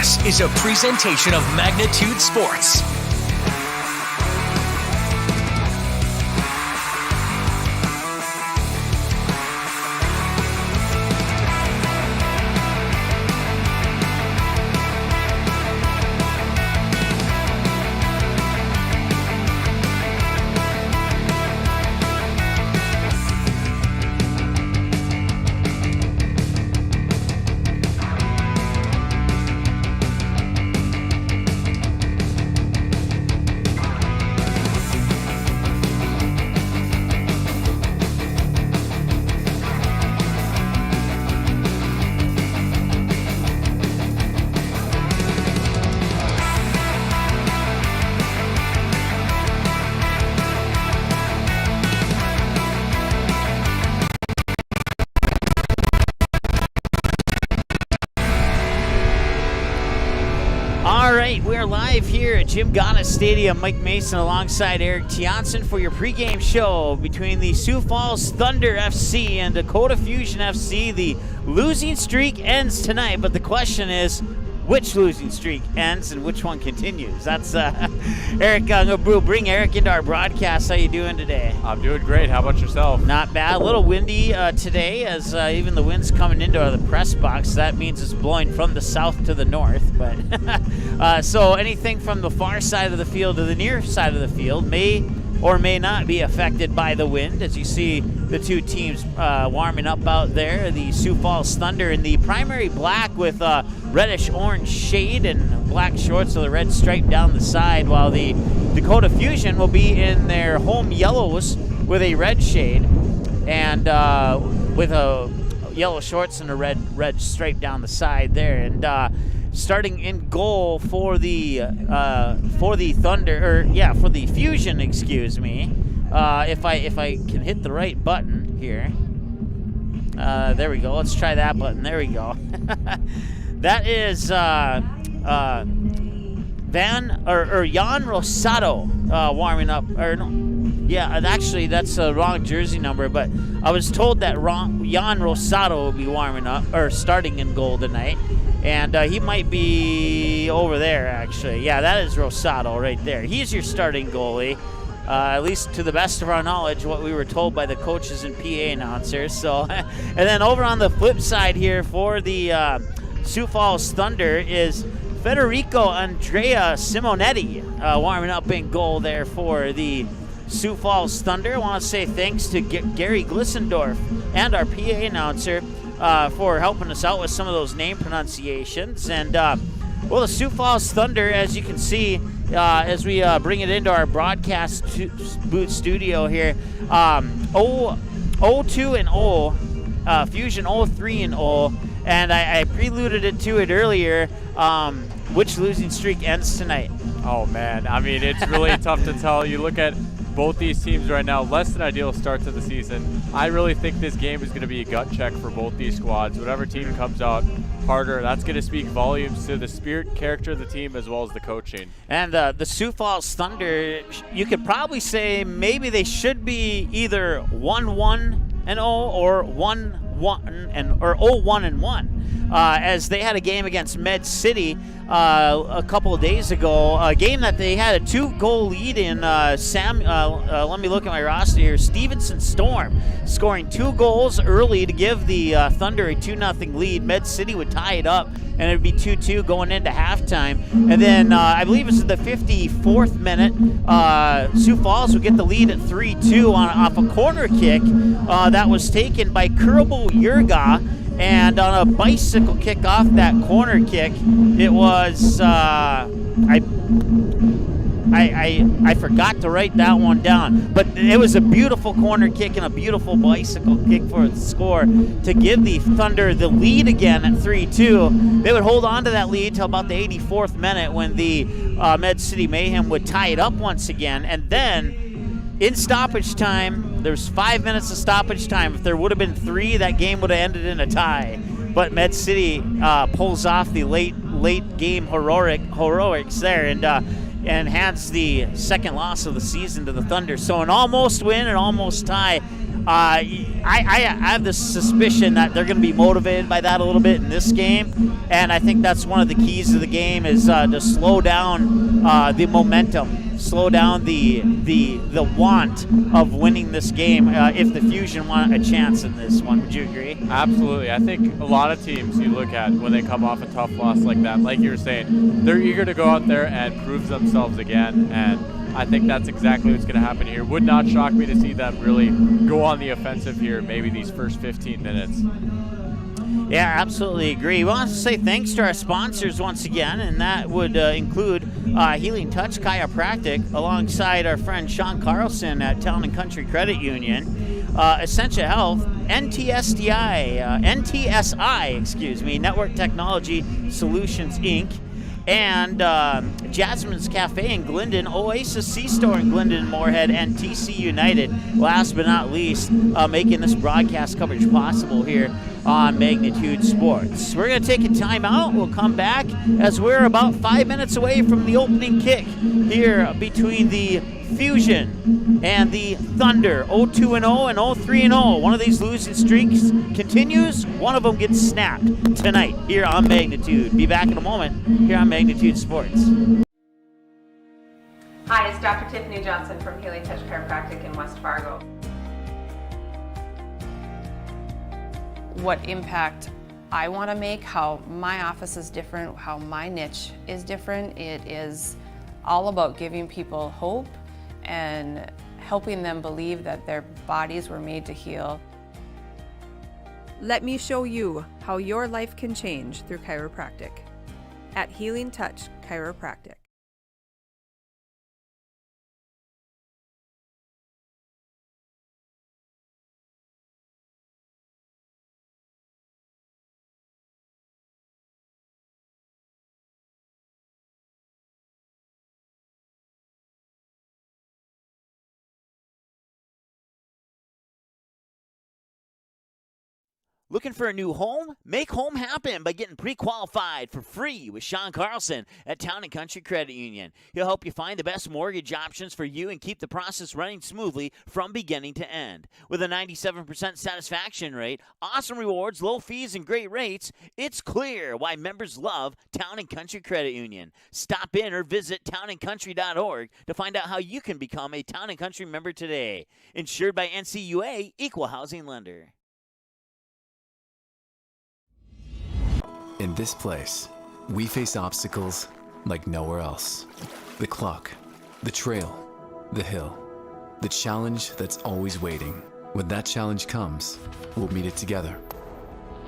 This is a presentation of Magnitude Sports. We're live here at Jim Gana Stadium. Mike Mason alongside Eric Tiansen for your pregame show between the Sioux Falls Thunder FC and Dakota Fusion FC. The losing streak ends tonight, but the question is, which losing streak ends and which one continues? That's Eric. We'll bring Eric into our broadcast. How you doing today? I'm doing great. How about yourself? Not bad. A little windy today, as even the wind's coming into the press box. That means it's blowing from the south to the north. But so anything from the far side of the field to the near side of the field may or may not be affected by the wind. As you see the two teams warming up out there, the Sioux Falls Thunder in the primary black with reddish-orange shade and black shorts with a red stripe down the side, while the Dakota Fusion will be in their home yellows with a red shade and with a yellow shorts and a red stripe down the side there. And starting in goal for the Thunder, for the Fusion, excuse me. If I can hit the right button here. There we go. Let's try that button. There we go. That is Jan Rosado warming up. Actually that's a wrong jersey number, but I was told that Jan Rosado will be warming up or starting in goal tonight. And he might be over there, actually. Yeah, that is Rosado right there. He's your starting goalie, at least to the best of our knowledge, what we were told by the coaches and PA announcers. So, and then over on the flip side here for the Sioux Falls Thunder is Federico Andrea Simonetti warming up in goal there for the Sioux Falls Thunder. I want to say thanks to Gary Glissendorf and our PA announcer for helping us out with some of those name pronunciations. And, the Sioux Falls Thunder, as you can see, as we bring it into our broadcast booth studio here, 0-2-0, Fusion 0-3-0, and I preluded to it earlier. Which losing streak ends tonight? Oh, man. I mean, it's really tough to tell. You look at both these teams right now, less than ideal start to the season. I really think this game is going to be a gut check for both these squads. Whatever team comes out harder, that's going to speak volumes to the spirit, character of the team, as well as the coaching. And the Sioux Falls Thunder, you could probably say maybe they should be either 1-1-0 or 0-1-1, as they had a game against Med City a couple of days ago, a game that they had a 2-goal lead in. Let me look at my roster here. Stevenson Storm scoring 2 goals early to give the Thunder a 2-0 lead. Med City would tie it up, and it would be 2-2 going into halftime. And then I believe it's in the 54th minute, Sioux Falls would get the lead at 3-2 off a corner kick that was taken by Kerbal Yurga. And on a bicycle kick off that corner kick, it was I forgot to write that one down, but it was a beautiful corner kick and a beautiful bicycle kick for the score to give the Thunder the lead again at 3-2. They would hold on to that lead till about the 84th minute when the Med City Mayhem would tie it up once again, and then in stoppage time, there's 5 minutes of stoppage time. If there would have been 3, that game would have ended in a tie. But Med City pulls off the late game heroics there and hands the second loss of the season to the Thunder. So an almost win, an almost tie. I have this suspicion that they're going to be motivated by that a little bit in this game, and I think that's one of the keys of the game is to slow down the momentum, slow down the want of winning this game if the Fusion want a chance in this one. Would you agree? Absolutely. I think a lot of teams you look at when they come off a tough loss like that, like you were saying, they're eager to go out there and prove themselves again, and I think that's exactly what's going to happen here. Would not shock me to see them really go on the offensive here, maybe these first 15 minutes. Yeah, absolutely agree. We want to say thanks to our sponsors once again, and that would include Healing Touch Chiropractic, alongside our friend Sean Carlson at Town and Country Credit Union, Essentia Health, NTSI, Network Technology Solutions, Inc., and Jasmine's Cafe in Glendon, Oasis C-Store in Glendon, Moorhead, and TC United. Last but not least, making this broadcast coverage possible here on Magnitude Sports. We're going to take a timeout. We'll come back as we're about 5 minutes away from the opening kick here between the Fusion and the Thunder. 0-2-0 and 0-3-0. One of these losing streaks continues. One of them gets snapped tonight here on Magnitude. Be back in a moment here on Magnitude Sports. Hi, it's Dr. Tiffany Johnson from Healing Touch Chiropractic in West Fargo. What impact I want to make, how my office is different, how my niche is different. It is all about giving people hope and helping them believe that their bodies were made to heal. Let me show you how your life can change through chiropractic at Healing Touch Chiropractic. Looking for a new home? Make home happen by getting pre-qualified for free with Sean Carlson at Town and Country Credit Union. He'll help you find the best mortgage options for you and keep the process running smoothly from beginning to end. With a 97% satisfaction rate, awesome rewards, low fees, and great rates, it's clear why members love Town and Country Credit Union. Stop in or visit townandcountry.org to find out how you can become a Town and Country member today. Insured by NCUA, Equal Housing Lender. In this place, we face obstacles like nowhere else. The clock, the trail, the hill, the challenge that's always waiting. When that challenge comes, we'll meet it together.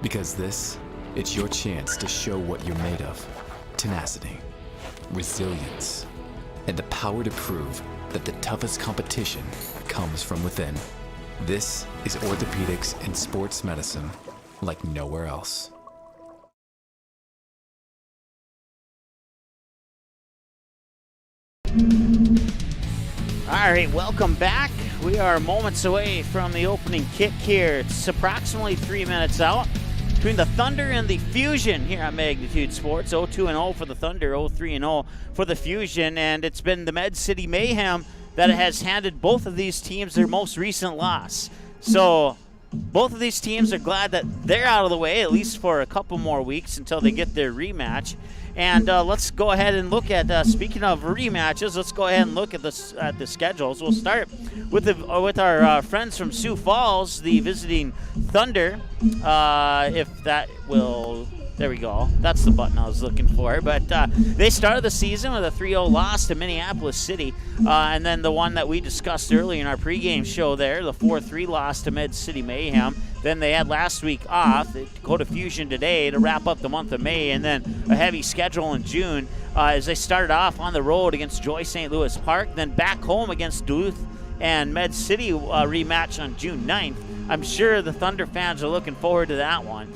Because this, it's your chance to show what you're made of. Tenacity, resilience, and the power to prove that the toughest competition comes from within. This is orthopedics and sports medicine like nowhere else. All right, welcome back. We are moments away from the opening kick here. It's approximately 3 minutes out between the Thunder and the Fusion here on Magnitude Sports. 0-2-0 for the Thunder, 0-3-0 for the Fusion, and it's been the Med City Mayhem that has handed both of these teams their most recent loss. So both of these teams are glad that they're out of the way, at least for a couple more weeks until they get their rematch. And let's go ahead and look at, speaking of rematches, let's go ahead and look at the schedules. We'll start with our friends from Sioux Falls, the visiting Thunder. If that will, there we go. That's the button I was looking for. But they started the season with a 3-0 loss to Minneapolis City. And then the one that we discussed earlier in our pregame show there, the 4-3 loss to Med City Mayhem. Then they had last week off, the Dakota Fusion today to wrap up the month of May, and then a heavy schedule in June as they started off on the road against Joy St. Louis Park, then back home against Duluth and Med City rematch on June 9th. I'm sure the Thunder fans are looking forward to that one.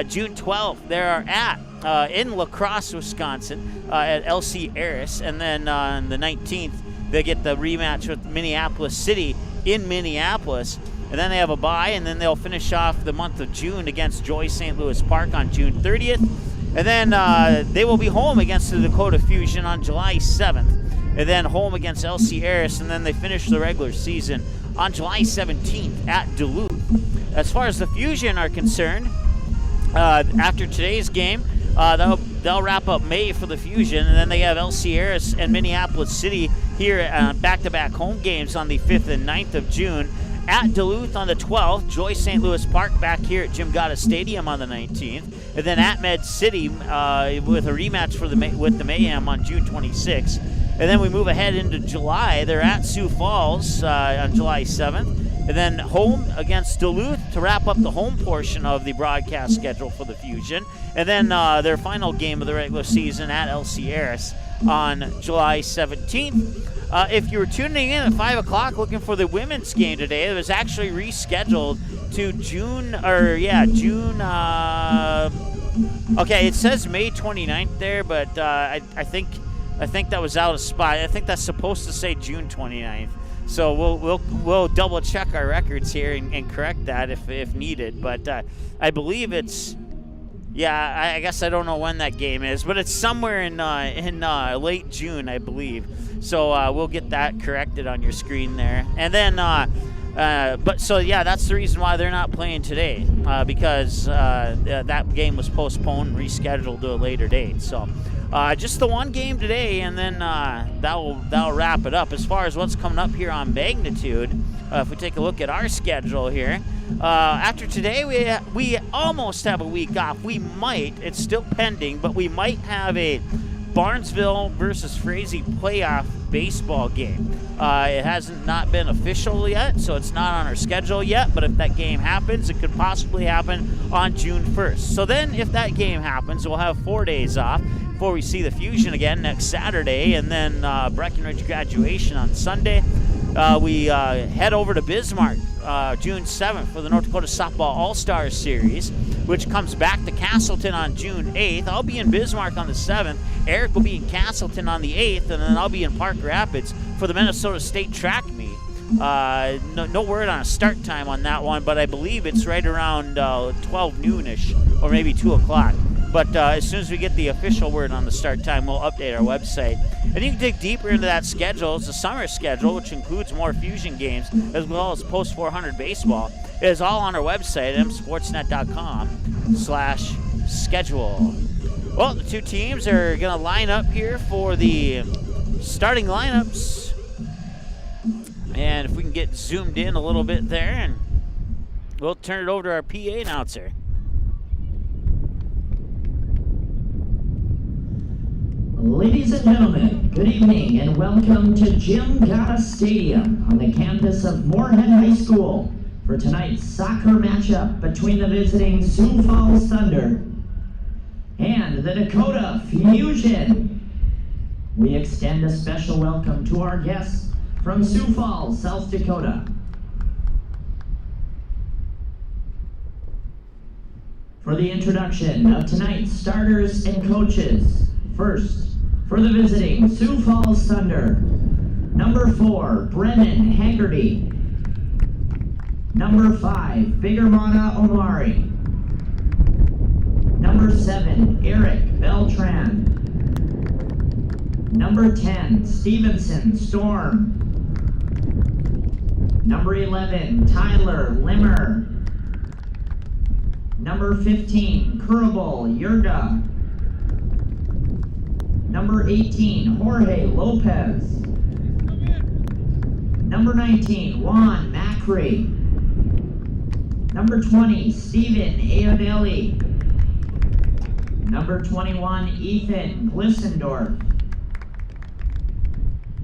June 12th, they're in La Crosse, Wisconsin at LC Aris, and then on the 19th, they get the rematch with Minneapolis City in Minneapolis. And then they have a bye, and then they'll finish off the month of June against Joy St. Louis Park on June 30th. And then they will be home against the Dakota Fusion on July 7th. And then home against LC Aris, and then they finish the regular season on July 17th at Duluth. As far as the Fusion are concerned, after today's game, they'll wrap up May for the Fusion, and then they have El Sierras and Minneapolis City here back-to-back home games on the 5th and 9th of June. At Duluth on the 12th, Joyce St. Louis Park back here at Jim Gata Stadium on the 19th, and then at Med City with a rematch with the Mayhem on June 26th. And then we move ahead into July. They're at Sioux Falls on July 7th. And then home against Duluth to wrap up the home portion of the broadcast schedule for the Fusion. And then their final game of the regular season at El Sierras on July 17th. If you were tuning in at 5 o'clock looking for the women's game today, it was actually rescheduled to June. Okay, it says May 29th there, but I think that was out of spot. I think that's supposed to say June 29th. So we'll double check our records here and correct that if needed. But I believe it's, I guess I don't know when that game is, but it's somewhere in late June, I believe. So we'll get that corrected on your screen there. And then, that's the reason why they're not playing today, because that game was postponed and rescheduled to a later date. So. Just the one game today, and then that'll wrap it up. As far as what's coming up here on Magnitude, if we take a look at our schedule here, after today we almost have a week off. We might, it's still pending, but we might have a Barnesville versus Frazee playoff baseball game. It hasn't not been official yet, so it's not on our schedule yet, but if that game happens, it could possibly happen on June 1st. So then if that game happens, we'll have 4 days off before we see the Fusion again next Saturday, and then Breckenridge graduation on Sunday. We head over to Bismarck June 7th for the North Dakota Softball All-Stars Series, which comes back to Castleton on June 8th. I'll be in Bismarck on the 7th. Eric will be in Castleton on the 8th, and then I'll be in Park Rapids for the Minnesota State Track Meet. No word on a start time on that one, but I believe it's right around 12 noonish or maybe 2 o'clock. But as soon as we get the official word on the start time, we'll update our website. And you can dig deeper into that schedule. It's a summer schedule, which includes more Fusion games, as well as post 400 baseball. It is all on our website, msportsnet.com/schedule. Well, the two teams are going to line up here for the starting lineups. And if we can get zoomed in a little bit there, and we'll turn it over to our PA announcer. Ladies and gentlemen, good evening and welcome to Jim Gata Stadium on the campus of Moorhead High School for tonight's soccer matchup between the visiting Sioux Falls Thunder and the Dakota Fusion. We extend a special welcome to our guests from Sioux Falls, South Dakota. For the introduction of tonight's starters and coaches, first, for the visiting Sioux Falls Thunder, number 4, Brennan Haggerty. Number 5, Bigermana Omari. Number 7, Eric Beltran. Number 10, Stevenson Storm. Number 11, Tyler Limmer. Number 15, Kurabal Yurga. Number 18, Jorge Lopez. Number 19, Juan Macri. Number 20, Stephen Aodelli. Number 21, Ethan Glissendorf.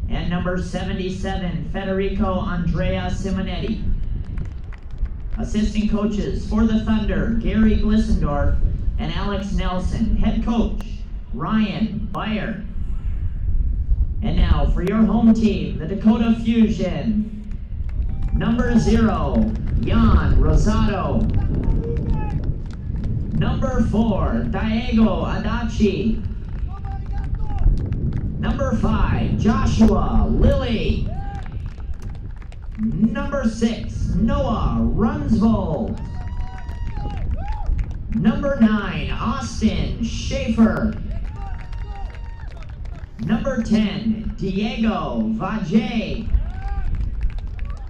And number 77, Federico Andrea Simonetti. Assistant coaches for the Thunder, Gary Glissendorf and Alex Nelson. Head coach, Ryan Beyer. And now for your home team, the Dakota Fusion. Number 0, Jan Rosado. Number 4, Diego Adachi. Number 5, Joshua Lilly. Number 6, Noah Runsvold. Number 9, Austin Schaefer. Number 10, Diego Vajay.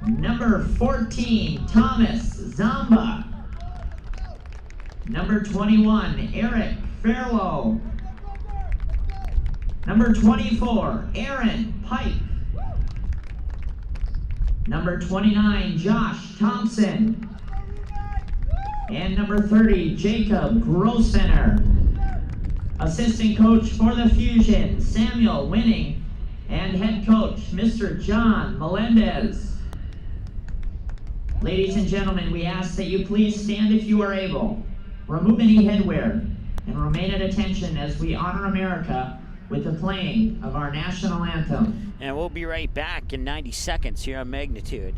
Number 14, Thomas Zamba. Number 21, Eric Fairlow. Number 24, Aaron Pike. Number 29, Josh Thompson. And number 30, Jacob Grosvenor. Assistant coach for the Fusion, Samuel Winning. And head coach, Mr. John Melendez. Ladies and gentlemen, we ask that you please stand if you are able. Remove any headwear and remain at attention as we honor America with the playing of our national anthem. And we'll be right back in 90 seconds here on Magnitude.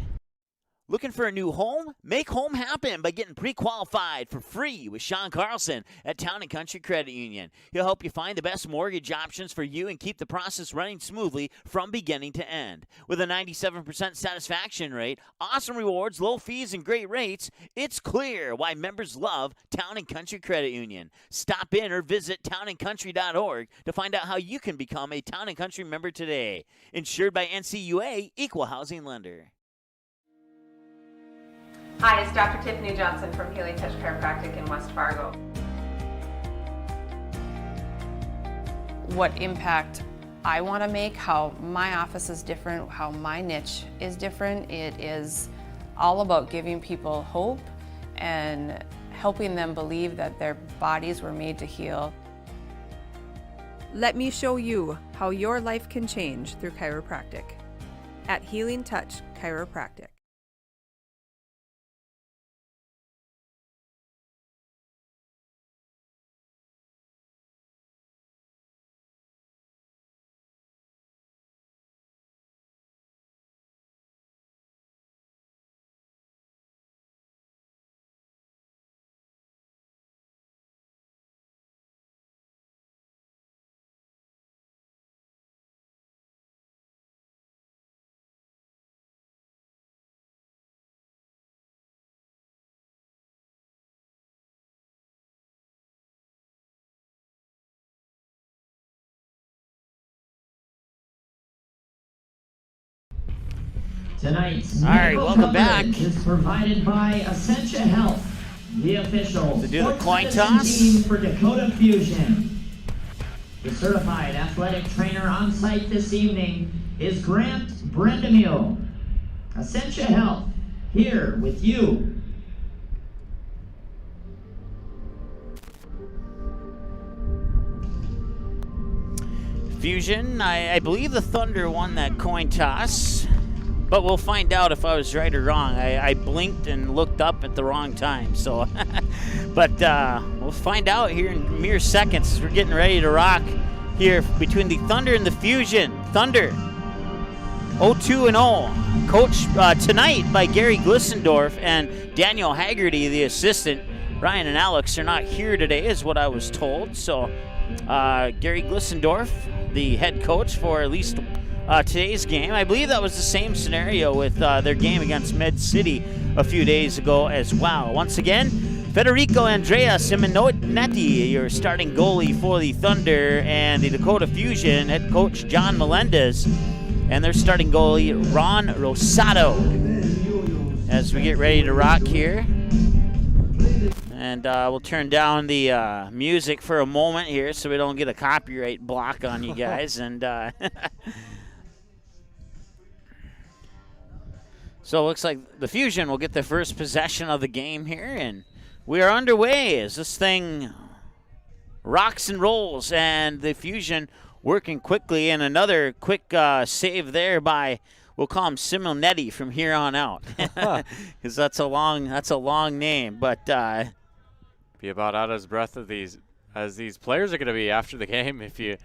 Looking for a new home? Make home happen by getting pre-qualified for free with Sean Carlson at Town & Country Credit Union. He'll help you find the best mortgage options for you and keep the process running smoothly from beginning to end. With a 97% satisfaction rate, awesome rewards, low fees, and great rates, it's clear why members love Town & Country Credit Union. Stop in or visit townandcountry.org to find out how you can become a Town & Country member today. Insured by NCUA, Equal Housing Lender. Hi, it's Dr. Tiffany Johnson from Healing Touch Chiropractic in West Fargo. What impact I want to make, how my office is different, how my niche is different. It is all about giving people hope and helping them believe that their bodies were made to heal. Let me show you how your life can change through chiropractic at Healing Touch Chiropractic. Tonight's All right, medical welcome back. coverage is provided by Essentia Health, the official To do the sports coin medicine toss. team for Dakota Fusion. The certified athletic trainer on site this evening is Grant Brendamule. Essentia Health, here with you. Fusion, I believe the Thunder won that coin toss, but we'll find out if I was right or wrong. I blinked and looked up at the wrong time, so. But we'll find out here in mere seconds as we're getting ready to rock here between the Thunder and the Fusion. Thunder, 0-2-0, coached tonight by Gary Glissendorf and Daniel Haggerty, the assistant. Ryan and Alex are not here today, is what I was told. So Gary Glissendorf, the head coach for at least today's game. I believe that was the same scenario with their game against Med City a few days ago as well. Once again, Federico Andrea Simonetti, your starting goalie for the Thunder, and the Dakota Fusion head coach John Melendez, and their starting goalie Ron Rosado. As we get ready to rock here. And we'll turn down the music for a moment here so we don't get a copyright block on you guys. And so it looks like the Fusion will get the first possession of the game here. And we are underway as this thing rocks and rolls. And the Fusion working quickly. And another quick save there by, we'll call him Simonetti from here on out. Because that's a long name. But be about out of his breath of as these players are going to be after the game if you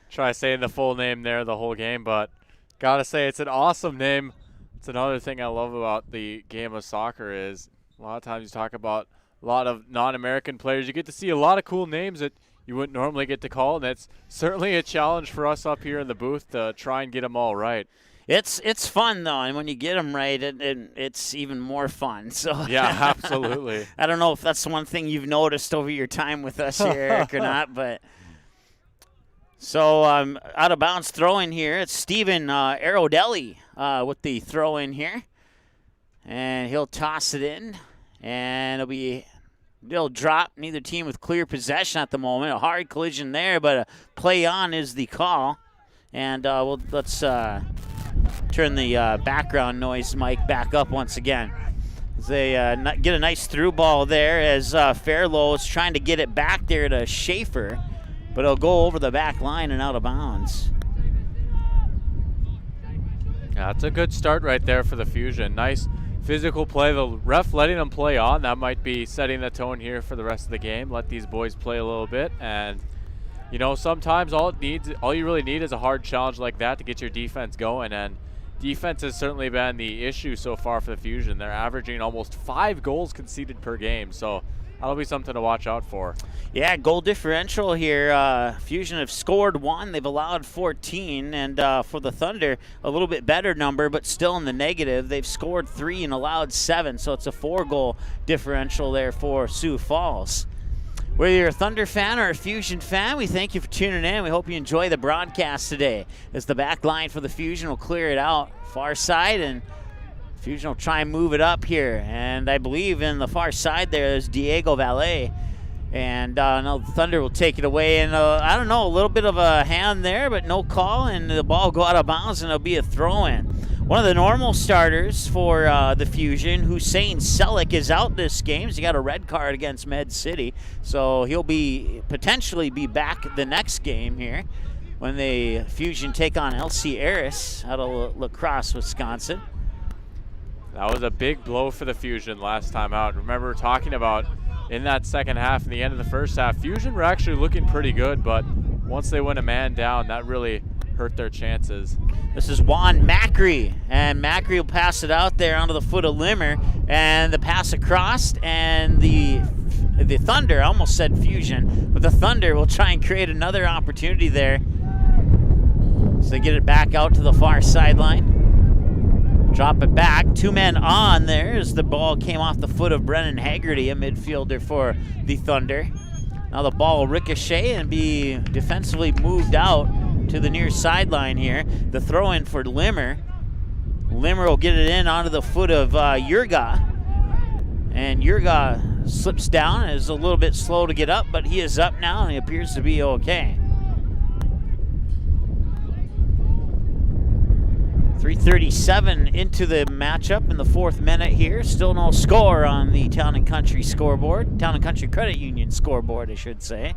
try saying the full name there the whole game. But gotta say, it's an awesome name. It's another thing I love about the game of soccer is a lot of times you talk about a lot of non-American players. You get to see a lot of cool names that you wouldn't normally get to call, and it's certainly a challenge for us up here in the booth to try and get them all right. It's fun, though, and when you get them right, it's even more fun. So yeah, absolutely. I don't know if that's one thing you've noticed over your time with us here, Eric, or not, but so out of bounds throw in here. It's Steven Arodelli with the throw in here, And he'll toss it in, and it'll drop. Neither team with clear possession at the moment. A hard collision there, but a play on is the call. And let's turn the background noise mic back up once again. They get a nice through ball there as Fairlow is trying to get it back there to Schaefer, but it'll go over the back line and out of bounds. Yeah, that's a good start right there for the Fusion. Nice physical play. The ref letting them play on. That might be setting the tone here for the rest of the game. Let these boys play a little bit. And, you know, sometimes all you really need is a hard challenge like that to get your defense going. And defense has certainly been the issue so far for the Fusion. They're averaging almost 5 goals conceded per game. So that'll be something to watch out for. Yeah, goal differential here. Fusion have scored 1. They've allowed 14. And for the Thunder, a little bit better number, but still in the negative. They've scored 3 and allowed 7. So it's a 4-goal differential there for Sioux Falls. Whether you're a Thunder fan or a Fusion fan, we thank you for tuning in. We hope you enjoy the broadcast today as the back line for the Fusion will clear it out. Far side, and Fusion will try and move it up here. And I believe in the far side there is Diego Valle. And now the Thunder will take it away. And I don't know, a little bit of a hand there, but no call. And the ball will go out of bounds, and it'll be a throw-in. One of the normal starters for the Fusion, Hussein Selleck, is out this game. He got a red card against Med City, so he'll potentially be back the next game here when the Fusion take on LC Aris out of La Crosse, Wisconsin. That was a big blow for the Fusion last time out. Remember talking about in that second half and the end of the first half, Fusion were actually looking pretty good, but once they went a man down, that really hurt their chances. This is Juan Macri, and Macri will pass it out there onto the foot of Limmer, and the pass across, and the Thunder, I almost said Fusion, but the Thunder will try and create another opportunity there. So they get it back out to the far sideline. Drop it back. 2 men on there as the ball came off the foot of Brennan Haggerty, a midfielder for the Thunder. Now the ball will ricochet and be defensively moved out to the near sideline here. The throw in for Limmer. Limmer will get it in onto the foot of Yurga. And Yurga slips down, is a little bit slow to get up, but he is up now and he appears to be okay. 3:37 into the matchup in the 4th minute here. Still no score on the Town and Country scoreboard. Town and Country Credit Union scoreboard, I should say.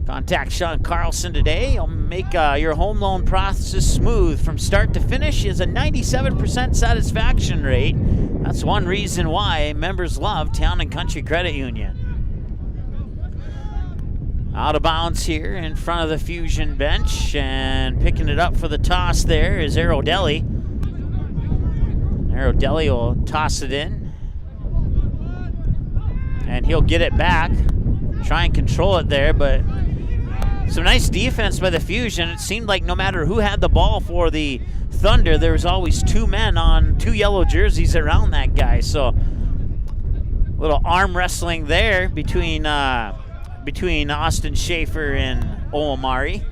Contact Sean Carlson today. He'll make your home loan process smooth from start to finish. He has a 97% satisfaction rate. That's one reason why members love Town and Country Credit Union. Out of bounds here in front of the Fusion bench, and picking it up for the toss there is Arodelli. Arodelli will toss it in, and he'll get it back. Try and control it there, but some nice defense by the Fusion. It seemed like no matter who had the ball for the Thunder, there was always 2 men on 2 yellow jerseys around that guy. So a little arm wrestling there between Austin Schaefer and Oamari.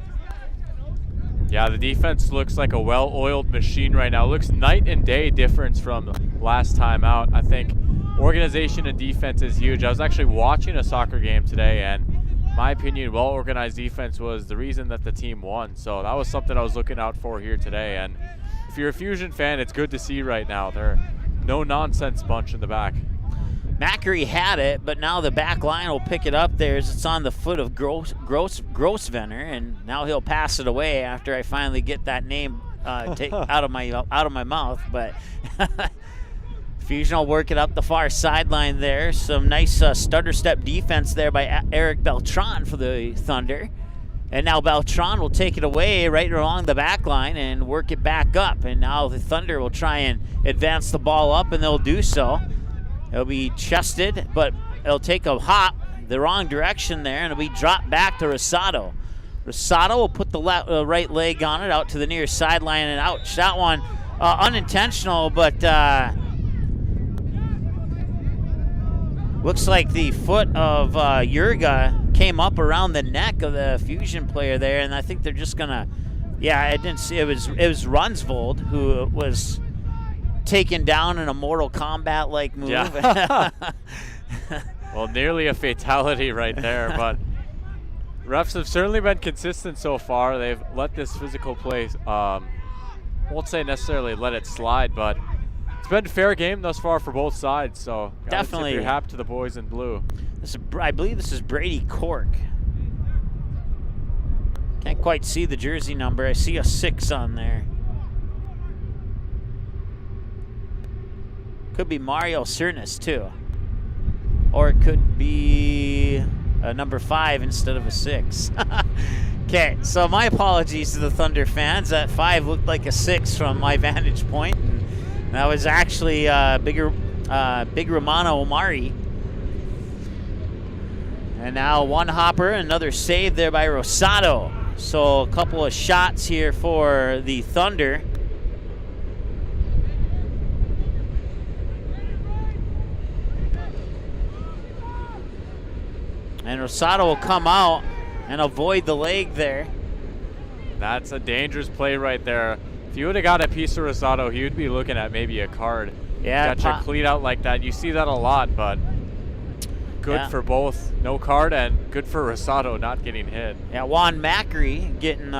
Yeah, the defense looks like a well-oiled machine right now. It looks night and day difference from last time out. I think organization and defense is huge. I was actually watching a soccer game today, and in my opinion, well-organized defense was the reason that the team won. So that was something I was looking out for here today. And if you're a Fusion fan, it's good to see right now. They're no-nonsense bunch in the back. Macri had it, but now the back line will pick it up there as it's on the foot of Grossvenner, and now he'll pass it away after I finally get that name out of my mouth. But Fusion will work it up the far sideline there. Some nice stutter step defense there by Eric Beltran for the Thunder. And now Beltran will take it away right along the back line and work it back up. And now the Thunder will try and advance the ball up, and they'll do so. It'll be chested, but it'll take a hop the wrong direction there, and it'll be dropped back to Rosado. Rosado will put the right leg on it out to the near sideline, and ouch, that one unintentional, but looks like the foot of Yurga came up around the neck of the Fusion player there, and I think they're just gonna, yeah, I didn't see, it was Runsvold who was taken down in a Mortal Kombat-like move. Yeah. Well, nearly a fatality right there, but refs have certainly been consistent so far. They've let this physical play, won't say necessarily let it slide, but it's been a fair game thus far for both sides. So definitely, tip your hat to the boys in blue. I believe this is Brady Cork. Can't quite see the jersey number. I see a 6 on there. Could be Mario Cernas too. Or it could be a number 5 instead of a 6. Okay, so my apologies to the Thunder fans. That 5 looked like a 6 from my vantage point. And that was actually Big Romano Omari. And now one hopper, another save there by Rosado. So a couple of shots here for the Thunder. And Rosado will come out and avoid the leg there. That's a dangerous play right there. If you would have got a piece of Rosado, he would be looking at maybe a card. Yeah, got your cleat out like that. You see that a lot, but good for both. No card, and good for Rosado not getting hit. Yeah, Juan Macri getting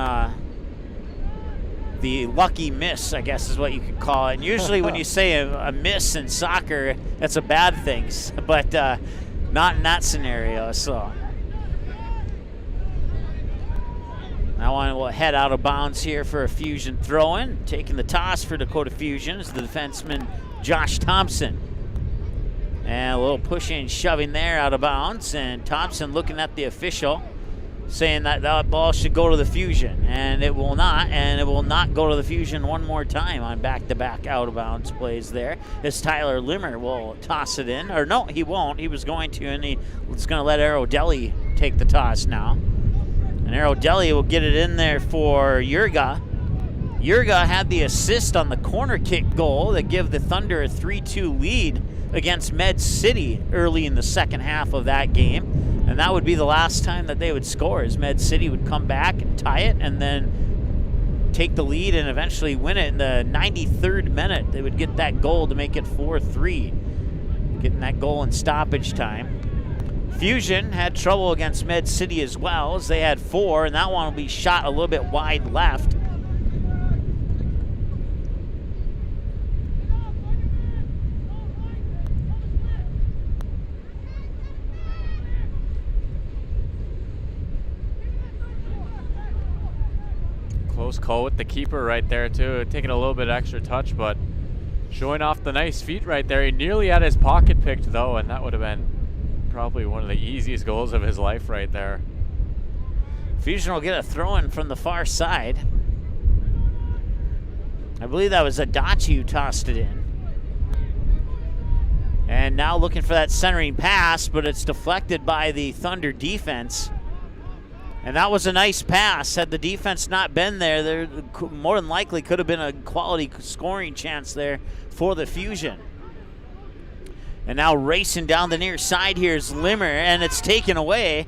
the lucky miss, I guess is what you could call it. And usually when you say a miss in soccer, that's a bad thing, but not in that scenario. So now I will head out of bounds here for a Fusion throw-in. Taking the toss for Dakota Fusion is the defenseman Josh Thompson. And a little pushing and shoving there out of bounds. And Thompson looking at the official, saying that that ball should go to the Fusion. And it will not. And it will not go to the Fusion one more time on back-to-back out-of-bounds plays there. As Tyler Limmer will toss it in. Or no, he won't. He was going to, and he's going to let Aerodeli take the toss now. And Aerodeli will get it in there for Jurga. Jurga had the assist on the corner kick goal that give the Thunder a 3-2 lead against Med City early in the second half of that game. And that would be the last time that they would score, as Med City would come back and tie it and then take the lead and eventually win it in the 93rd minute. They would get that goal to make it 4-3, getting that goal in stoppage time. Fusion had trouble against Med City as well, as they had 4, and that one will be shot a little bit wide left. Close call with the keeper right there too, taking a little bit extra touch, but showing off the nice feet right there. He nearly had his pocket picked though, and that would have been probably one of the easiest goals of his life right there. Fusion will get a throw-in from the far side. I believe that was Adachi who tossed it in. And now looking for that centering pass, but it's deflected by the Thunder defense. And that was a nice pass. Had the defense not been there, there more than likely could have been a quality scoring chance there for the Fusion. And now racing down the near side here is Limmer, and it's taken away.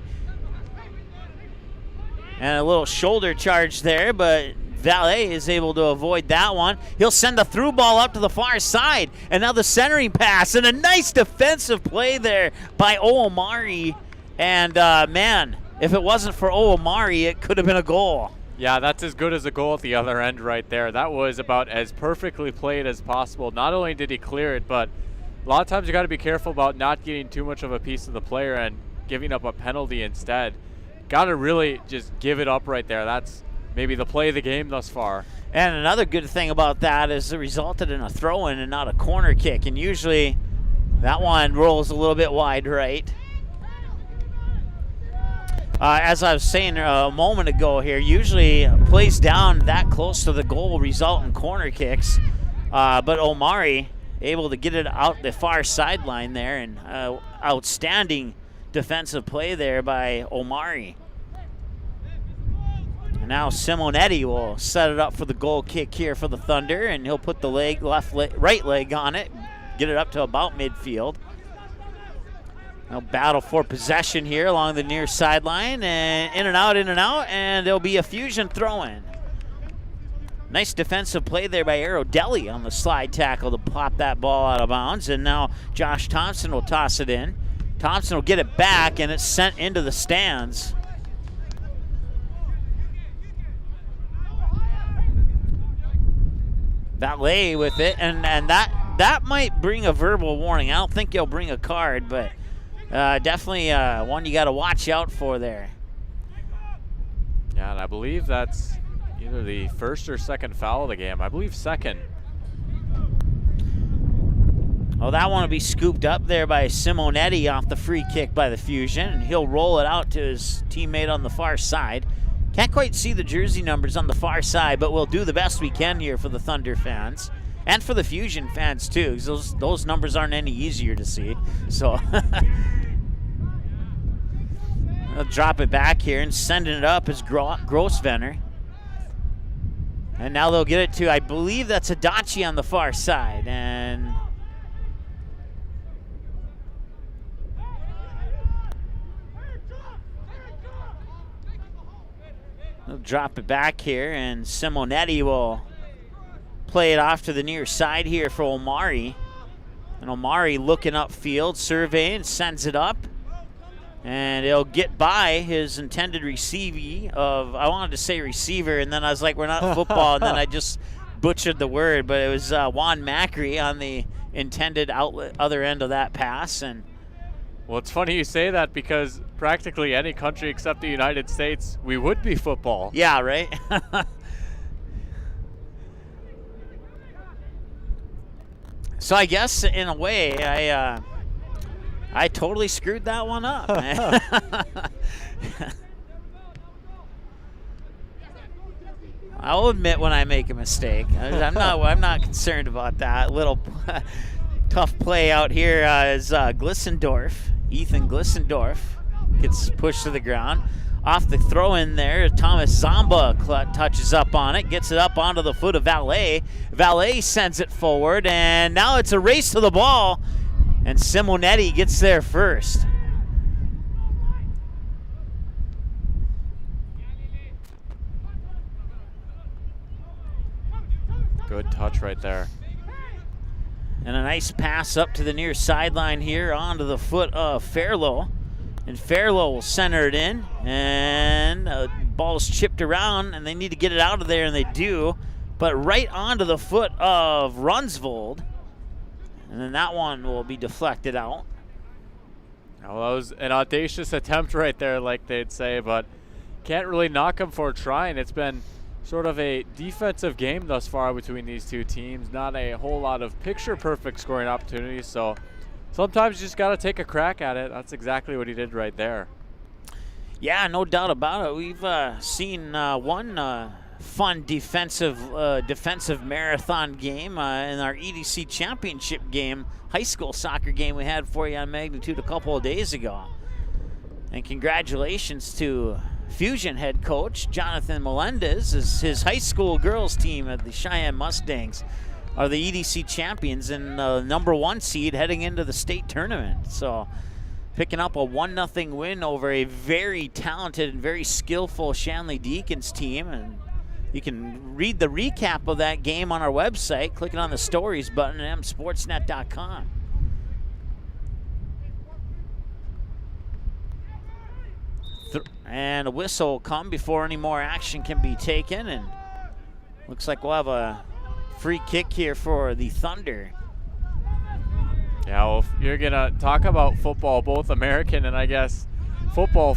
And a little shoulder charge there, but Valet is able to avoid that one. He'll send the through ball up to the far side. And now the centering pass, and a nice defensive play there by Omari. And man, if it wasn't for Omari, it could have been a goal. Yeah, that's as good as a goal at the other end right there. That was about as perfectly played as possible. Not only did he clear it, but a lot of times you got to be careful about not getting too much of a piece of the player and giving up a penalty instead. Got to really just give it up right there. That's maybe the play of the game thus far. And another good thing about that is it resulted in a throw-in and not a corner kick. And usually that one rolls a little bit wide right. As I was saying a moment ago here, usually plays down that close to the goal result in corner kicks. But Omari able to get it out the far sideline there, and outstanding defensive play there by Omari. And now Simonetti will set it up for the goal kick here for the Thunder, and he'll put the right leg on it, get it up to about midfield. Now battle for possession here along the near sideline, and in and out, and there'll be a Fusion throw-in. Nice defensive play there by Aerodeli on the slide tackle to pop that ball out of bounds. And now Josh Thompson will toss it in. Thompson will get it back, and it's sent into the stands. Valet with it, and that might bring a verbal warning. I don't think he'll bring a card, but definitely one you got to watch out for there. Yeah, and I believe that's either the first or second foul of the game. I believe second. Oh, that one will be scooped up there by Simonetti off the free kick by the Fusion, and he'll roll it out to his teammate on the far side. Can't quite see the jersey numbers on the far side, but we'll do the best we can here for the Thunder fans and for the Fusion fans too, because those numbers aren't any easier to see. So I'll drop it back here, and sending it up is Grossvenner. And now they'll get it to, I believe that's Adachi on the far side, and they'll drop it back here, and Simonetti will play it off to the near side here for Omari. And Omari looking upfield, surveying, sends it up. And he'll get by his intended receiver of, I wanted to say receiver, and then I was like, we're not football, and then I just butchered the word, but it was Juan Macri on the intended other end of that pass. And well, it's funny you say that, because practically any country except the United States, we would be football. Yeah, right? So I guess in a way, I totally screwed that one up, man. I'll admit when I make a mistake. I'm not concerned about that. Little tough play out here is Glissendorf. Ethan Glissendorf gets pushed to the ground. Off the throw in there, Thomas Zamba touches up on it, gets it up onto the foot of Valet. Valet sends it forward, and now it's a race to the ball, and Simonetti gets there first. Good touch right there. And a nice pass up to the near sideline here onto the foot of Fairlow. And Fairlow will center it in, and ball's chipped around, and they need to get it out of there, and they do. But right onto the foot of Runsvold, and then that one will be deflected out. Well, that was an audacious attempt right there, like they'd say, but can't really knock him for trying. It's been sort of a defensive game thus far between these two teams. Not a whole lot of picture-perfect scoring opportunities, so sometimes you just got to take a crack at it. That's exactly what he did right there. Yeah, no doubt about it. We've seen one fun defensive marathon game in our EDC championship game, high school soccer game we had for you on Magnitude a couple of days ago. And congratulations to Fusion head coach Jonathan Melendez, as his high school girls team at the Cheyenne Mustangs are the EDC champions and number 1 seed heading into the state tournament. So picking up a 1-0 win over a very talented and very skillful Shanley Deacons team. And you can read the recap of that game on our website, clicking on the stories button at msportsnet.com. And a whistle will come before any more action can be taken. And looks like we'll have a free kick here for the Thunder. Yeah, well, if you're going to talk about football, both American and I guess football,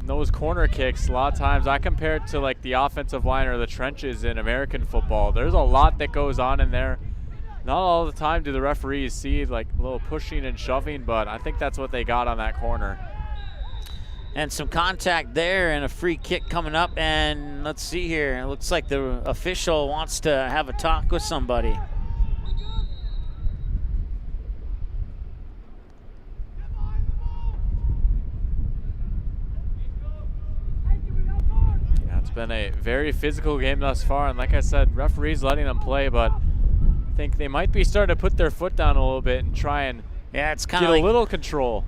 those corner kicks, a lot of times I compare it to like the offensive line or the trenches in American football. There's a lot that goes on in there. Not all the time do the referees see like a little pushing and shoving, but I think that's what they got on that corner. And some contact there and a free kick coming up. And let's see here. It looks like the official wants to have a talk with somebody. Yeah, it's been a very physical game thus far. And like I said, referees letting them play, but I think they might be starting to put their foot down a little bit and try and it's get a little control.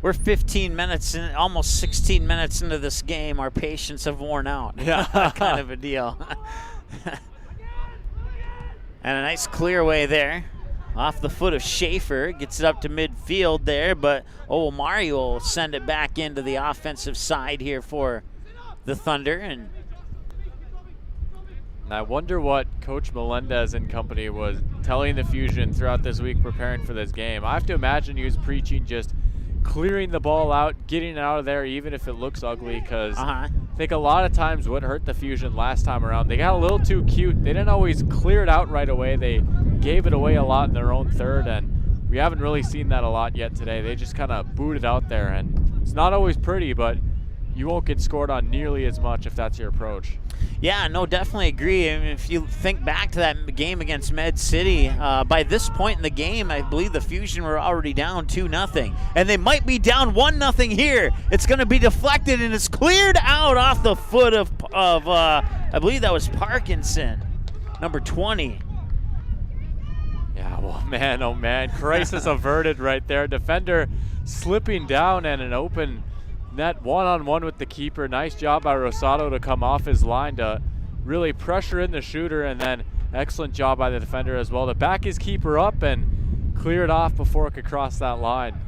we're 15 minutes in, almost 16 minutes into this game. Our patience have worn out. Yeah. Kind of a deal. And a nice clear away there. Off the foot of Schaefer. Gets it up to midfield there, but Mario will send it back into the offensive side here for the Thunder. And I wonder what Coach Melendez and company was telling the Fusion throughout this week preparing for this game. I have to imagine he was preaching just clearing the ball out, getting it out of there, even if it looks ugly, because I think a lot of times what hurt the Fusion last time around, they got a little too cute. They didn't always clear it out right away. They gave it away a lot in their own third, and we haven't really seen that a lot yet today. They just kind of boot it out there, and it's not always pretty, but you won't get scored on nearly as much if that's your approach. yeah, no, definitely agree. I mean, if you think back to that game against Med City, by this point in the game, I believe the Fusion were already down 2-0, and they might be down 1-0 here. It's going to be deflected, and it's cleared out off the foot of I believe that was Parkinson, number 20. Yeah, well, man, oh man, crisis averted right there. Defender slipping down and an open net one-on-one with the keeper. Nice job by Rosado to come off his line to really pressure in the shooter, and then excellent job by the defender as well to back his keeper up and clear it off before it could cross that line.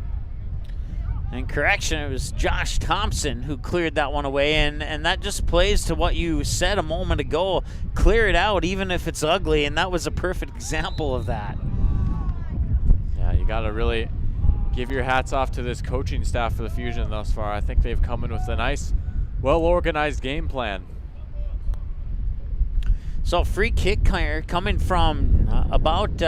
And correction, it was Josh Thompson who cleared that one away, and that just plays to what you said a moment ago. Clear it out even if it's ugly, and that was a perfect example of that. Yeah, you got to really give your hats off to this coaching staff for the Fusion thus far. I think they've come in with a nice, well-organized game plan. So free kick here coming from about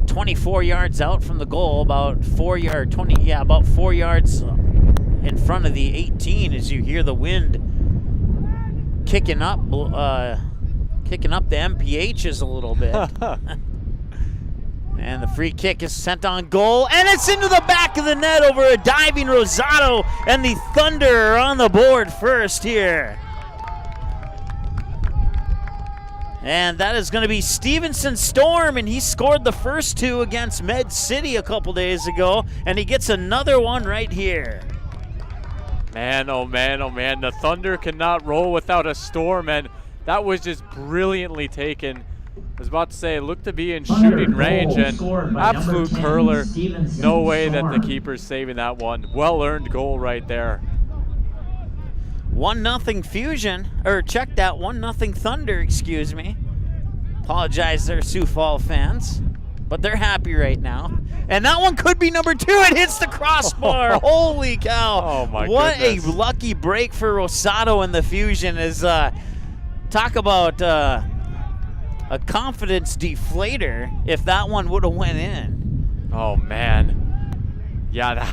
24 yards out from the goal, about 4 yards in front of the 18 as you hear the wind kicking up the MPHs a little bit. And the free kick is sent on goal, and it's into the back of the net over a diving Rosado, and the Thunder are on the board first here. And that is going to be Stevenson Storm, and he scored the first two against Med City a couple days ago, and he gets another one right here. Man, oh man, oh man, the Thunder cannot roll without a Storm, and that was just brilliantly taken. I was about to say, it looked to be in shooting range, and absolute curler. No way that the keeper's saving that one. Well-earned goal right there. 1-0 Fusion, or check that, 1-0 Thunder, excuse me. Apologize there, Sioux Falls fans, but they're happy right now. And that one could be number 2. It hits the crossbar. Holy cow. Oh my what goodness. A lucky break for Rosado and the Fusion. Is talk about a confidence deflator if that one would have went in. Oh man. Yeah,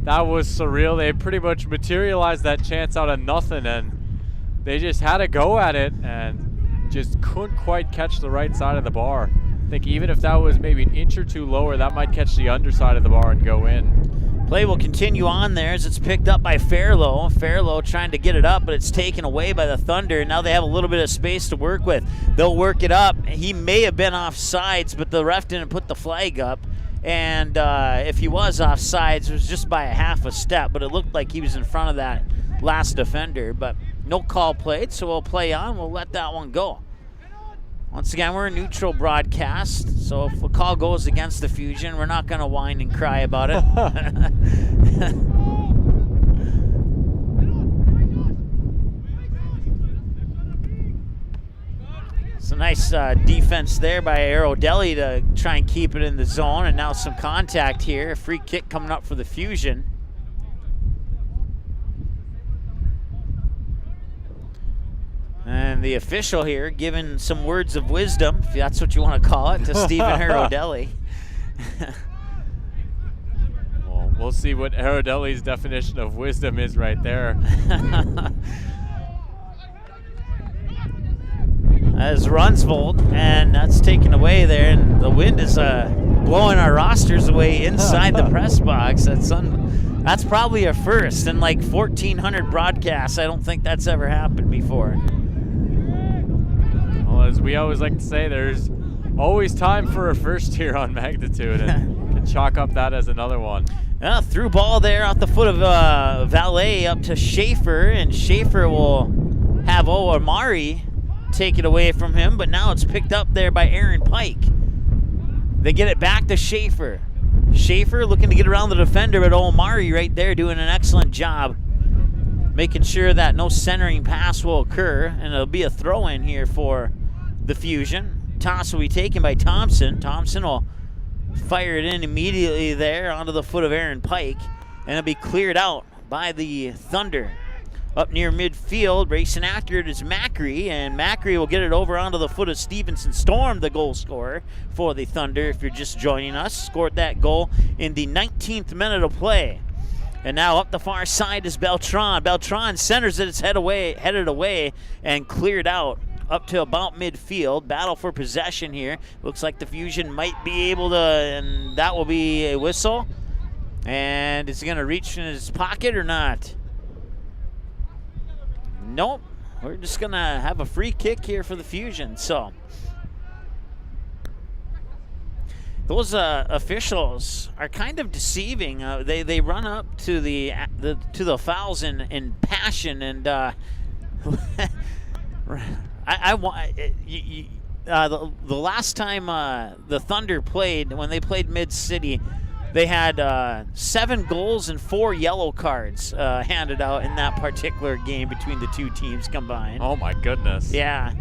that was surreal. They pretty much materialized that chance out of nothing, and they just had a go at it and just couldn't quite catch the right side of the bar. I think even if that was maybe an inch or two lower, that might catch the underside of the bar and go in. Play will continue on there as it's picked up by Fairlow. Fairlow trying to get it up, but it's taken away by the Thunder. Now they have a little bit of space to work with. They'll work it up. He may have been off sides, but the ref didn't put the flag up. And if he was off sides, it was just by a half a step, but it looked like he was in front of that last defender. But no call played, so we'll play on. We'll let that one go. Once again, we're a neutral broadcast, so if a call goes against the Fusion, we're not going to whine and cry about it. It's a nice defense there by Aerodelli to try and keep it in the zone, and now some contact here. A free kick coming up for the Fusion. And the official here giving some words of wisdom, if that's what you want to call it, to Stephen Aerodelli. Well, we'll see what Aerodelli's definition of wisdom is right there. As Runsvold, and that's taken away there, and the wind is blowing our rosters away inside the press box. That's probably a first in like 1,400 broadcasts. I don't think that's ever happened before. Well, as we always like to say, there's always time for a first here on Magnitude, and and chalk up that as another one. Through ball there off the foot of Valet up to Schaefer, and Schaefer will have Omari take it away from him, but now it's picked up there by Aaron Pike. They get it back to Schaefer. Schaefer looking to get around the defender, but Omari right there doing an excellent job making sure that no centering pass will occur, and it'll be a throw-in here for the Fusion. Toss will be taken by Thompson. Thompson will fire it in immediately there onto the foot of Aaron Pike, and it'll be cleared out by the Thunder. Up near midfield, racing after it is Macri, and Macri will get it over onto the foot of Stevenson Storm, the goal scorer for the Thunder, if you're just joining us. Scored that goal in the 19th minute of play. And now up the far side is Beltran. Beltran centers it, it's headed away and cleared out up to about midfield. Battle for possession here. Looks like the Fusion might be able to, and that will be a whistle. And is he going to reach in his pocket or not? Nope. We're just going to have a free kick here for the Fusion. So those officials are kind of deceiving. They run up to the fouls in passion, and the last time the Thunder played, when they played Mid-City, they had 7 goals and 4 yellow cards handed out in that particular game between the two teams combined. Oh my goodness. Yeah.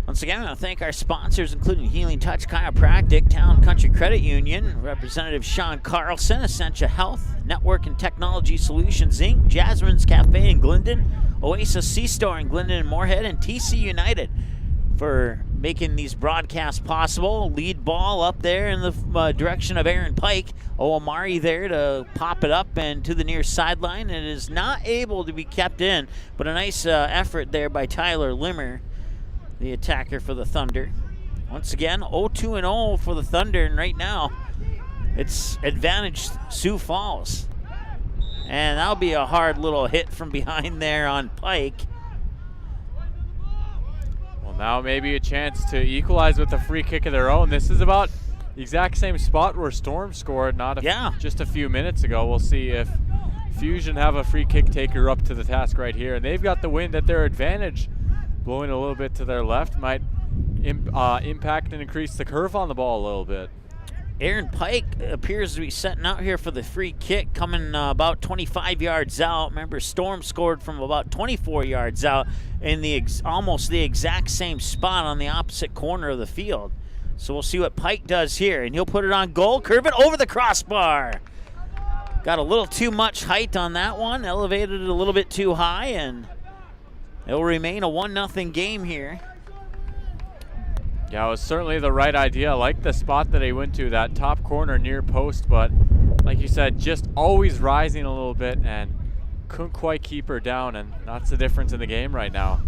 Once again, I want to thank our sponsors, including Healing Touch Chiropractic, Town Country Credit Union, Representative Sean Carlson, Essentia Health, Network and Technology Solutions, Inc., Jasmine's Cafe in Glendon, Oasis C-Store in Glendon and Moorhead, and TC United for making these broadcasts possible. Lead ball up there in the direction of Aaron Pike. Omari there to pop it up and to the near sideline. It is not able to be kept in, but a nice effort there by Tyler Limmer, the attacker for the Thunder. Once again, 0-2-0 for the Thunder, and right now it's advantage Sioux Falls. And that'll be a hard little hit from behind there on Pike. Well, now maybe a chance to equalize with a free kick of their own. This is about the exact same spot where Storm scored just a few minutes ago. We'll see if Fusion have a free kick taker up to the task right here. And they've got the wind at their advantage. Blowing a little bit to their left might impact and increase the curve on the ball a little bit. Aaron Pike appears to be setting out here for the free kick, coming about 25 yards out. Remember, Storm scored from about 24 yards out in the almost the exact same spot on the opposite corner of the field. So we'll see what Pike does here, and he'll put it on goal, curve it over the crossbar. Got a little too much height on that one, elevated it a little bit too high, and it will remain a 1-0 game here. Yeah, it was certainly the right idea. I like the spot that he went to, that top corner near post, but like you said, just always rising a little bit and couldn't quite keep her down, and that's the difference in the game right now.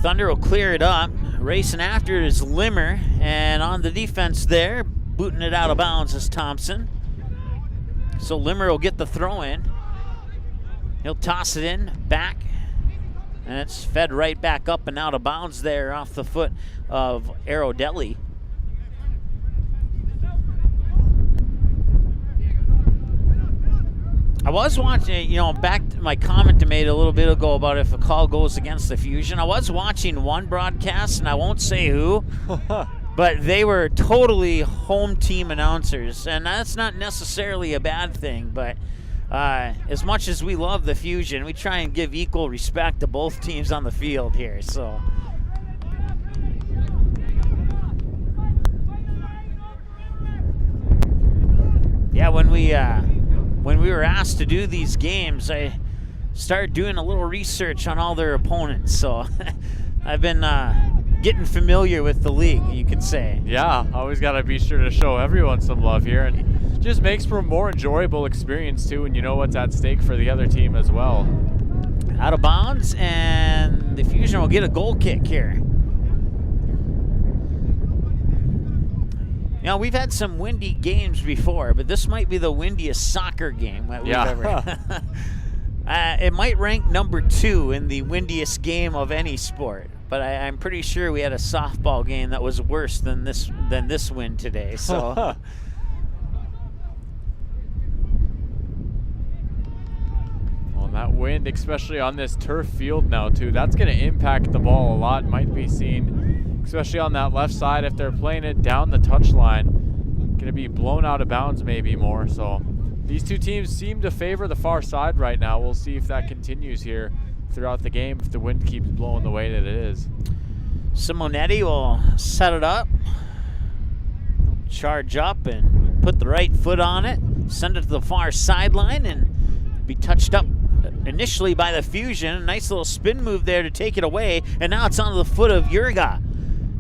Thunder will clear it up. Racing after it is Limmer, and on the defense there, booting it out of bounds is Thompson. So Limmer will get the throw in. He'll toss it in, back. And it's fed right back up and out of bounds there off the foot of Aerodelli. I was watching, back to my comment I made a little bit ago about if a call goes against the Fusion. I was watching one broadcast, and I won't say who, but they were totally home team announcers. And that's not necessarily a bad thing, but as much as we love the Fusion, we try and give equal respect to both teams on the field here. So, yeah, when we were asked to do these games, I started doing a little research on all their opponents. So, I've been getting familiar with the league, you could say. Yeah, always got to be sure to show everyone some love here, and just makes for a more enjoyable experience too, and you know what's at stake for the other team as well. Out of bounds, and the Fusion will get a goal kick here. We've had some windy games before, but this might be the windiest soccer game that we've ever. It might rank number 2 in the windiest game of any sport, but I'm pretty sure we had a softball game that was worse than this wind today. So. Well, that wind, especially on this turf field now too, that's going to impact the ball a lot. Might be seen, especially on that left side, if they're playing it down the touch line, going to be blown out of bounds maybe more. So these two teams seem to favor the far side right now. We'll see if that continues here throughout the game, if the wind keeps blowing the way that it is. Simonetti will set it up, charge up and put the right foot on it, send it to the far sideline and be touched up initially by the Fusion. A nice little spin move there to take it away, and now it's onto the foot of Jurga.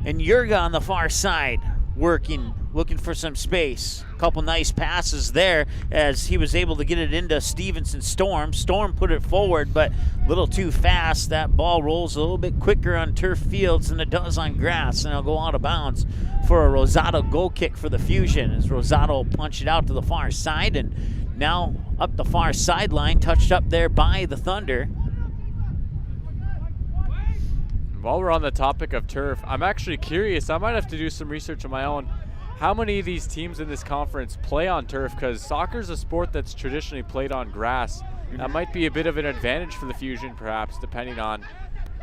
And Jurga on the far side working, looking for some space. A couple nice passes there as he was able to get it into Stevenson Storm. Storm put it forward, but a little too fast. That ball rolls a little bit quicker on turf fields than it does on grass, and it'll go out of bounds for a Rosado goal kick for the Fusion as Rosado punched it out to the far side, and now up the far sideline, touched up there by the Thunder. While we're on the topic of turf, I'm actually curious. I might have to do some research on my own. How many of these teams in this conference play on turf? Because soccer is a sport that's traditionally played on grass. That might be a bit of an advantage for the Fusion, perhaps, depending on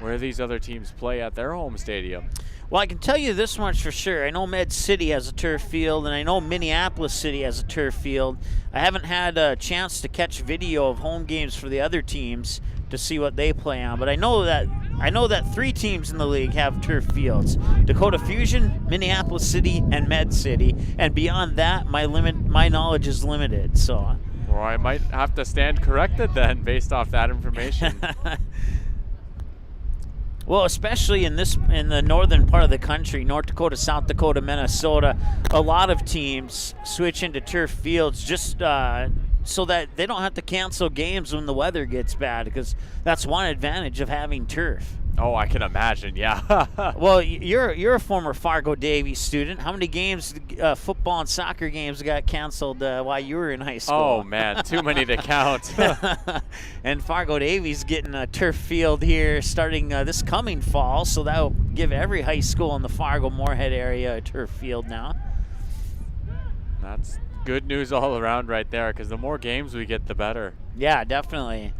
where these other teams play at their home stadium. Well, I can tell you this much for sure. I know Med City has a turf field, and I know Minneapolis City has a turf field. I haven't had a chance to catch video of home games for the other teams to see what they play on, but I know that 3 teams in the league have turf fields: Dakota Fusion, Minneapolis City, and Med City. And beyond that, my knowledge is limited. So, or I might have to stand corrected then, based off that information. Well, especially in the northern part of the country, North Dakota, South Dakota, Minnesota, a lot of teams switch into turf fields just so that they don't have to cancel games when the weather gets bad, because that's one advantage of having turf. Oh, I can imagine, yeah. Well, you're a former Fargo Davies student. How many games, football and soccer games, got canceled while you were in high school? Oh, man, too many to count. And Fargo Davies getting a turf field here starting this coming fall, so that will give every high school in the Fargo-Moorhead area a turf field now. That's good news all around right there, because the more games we get, the better. Yeah, definitely.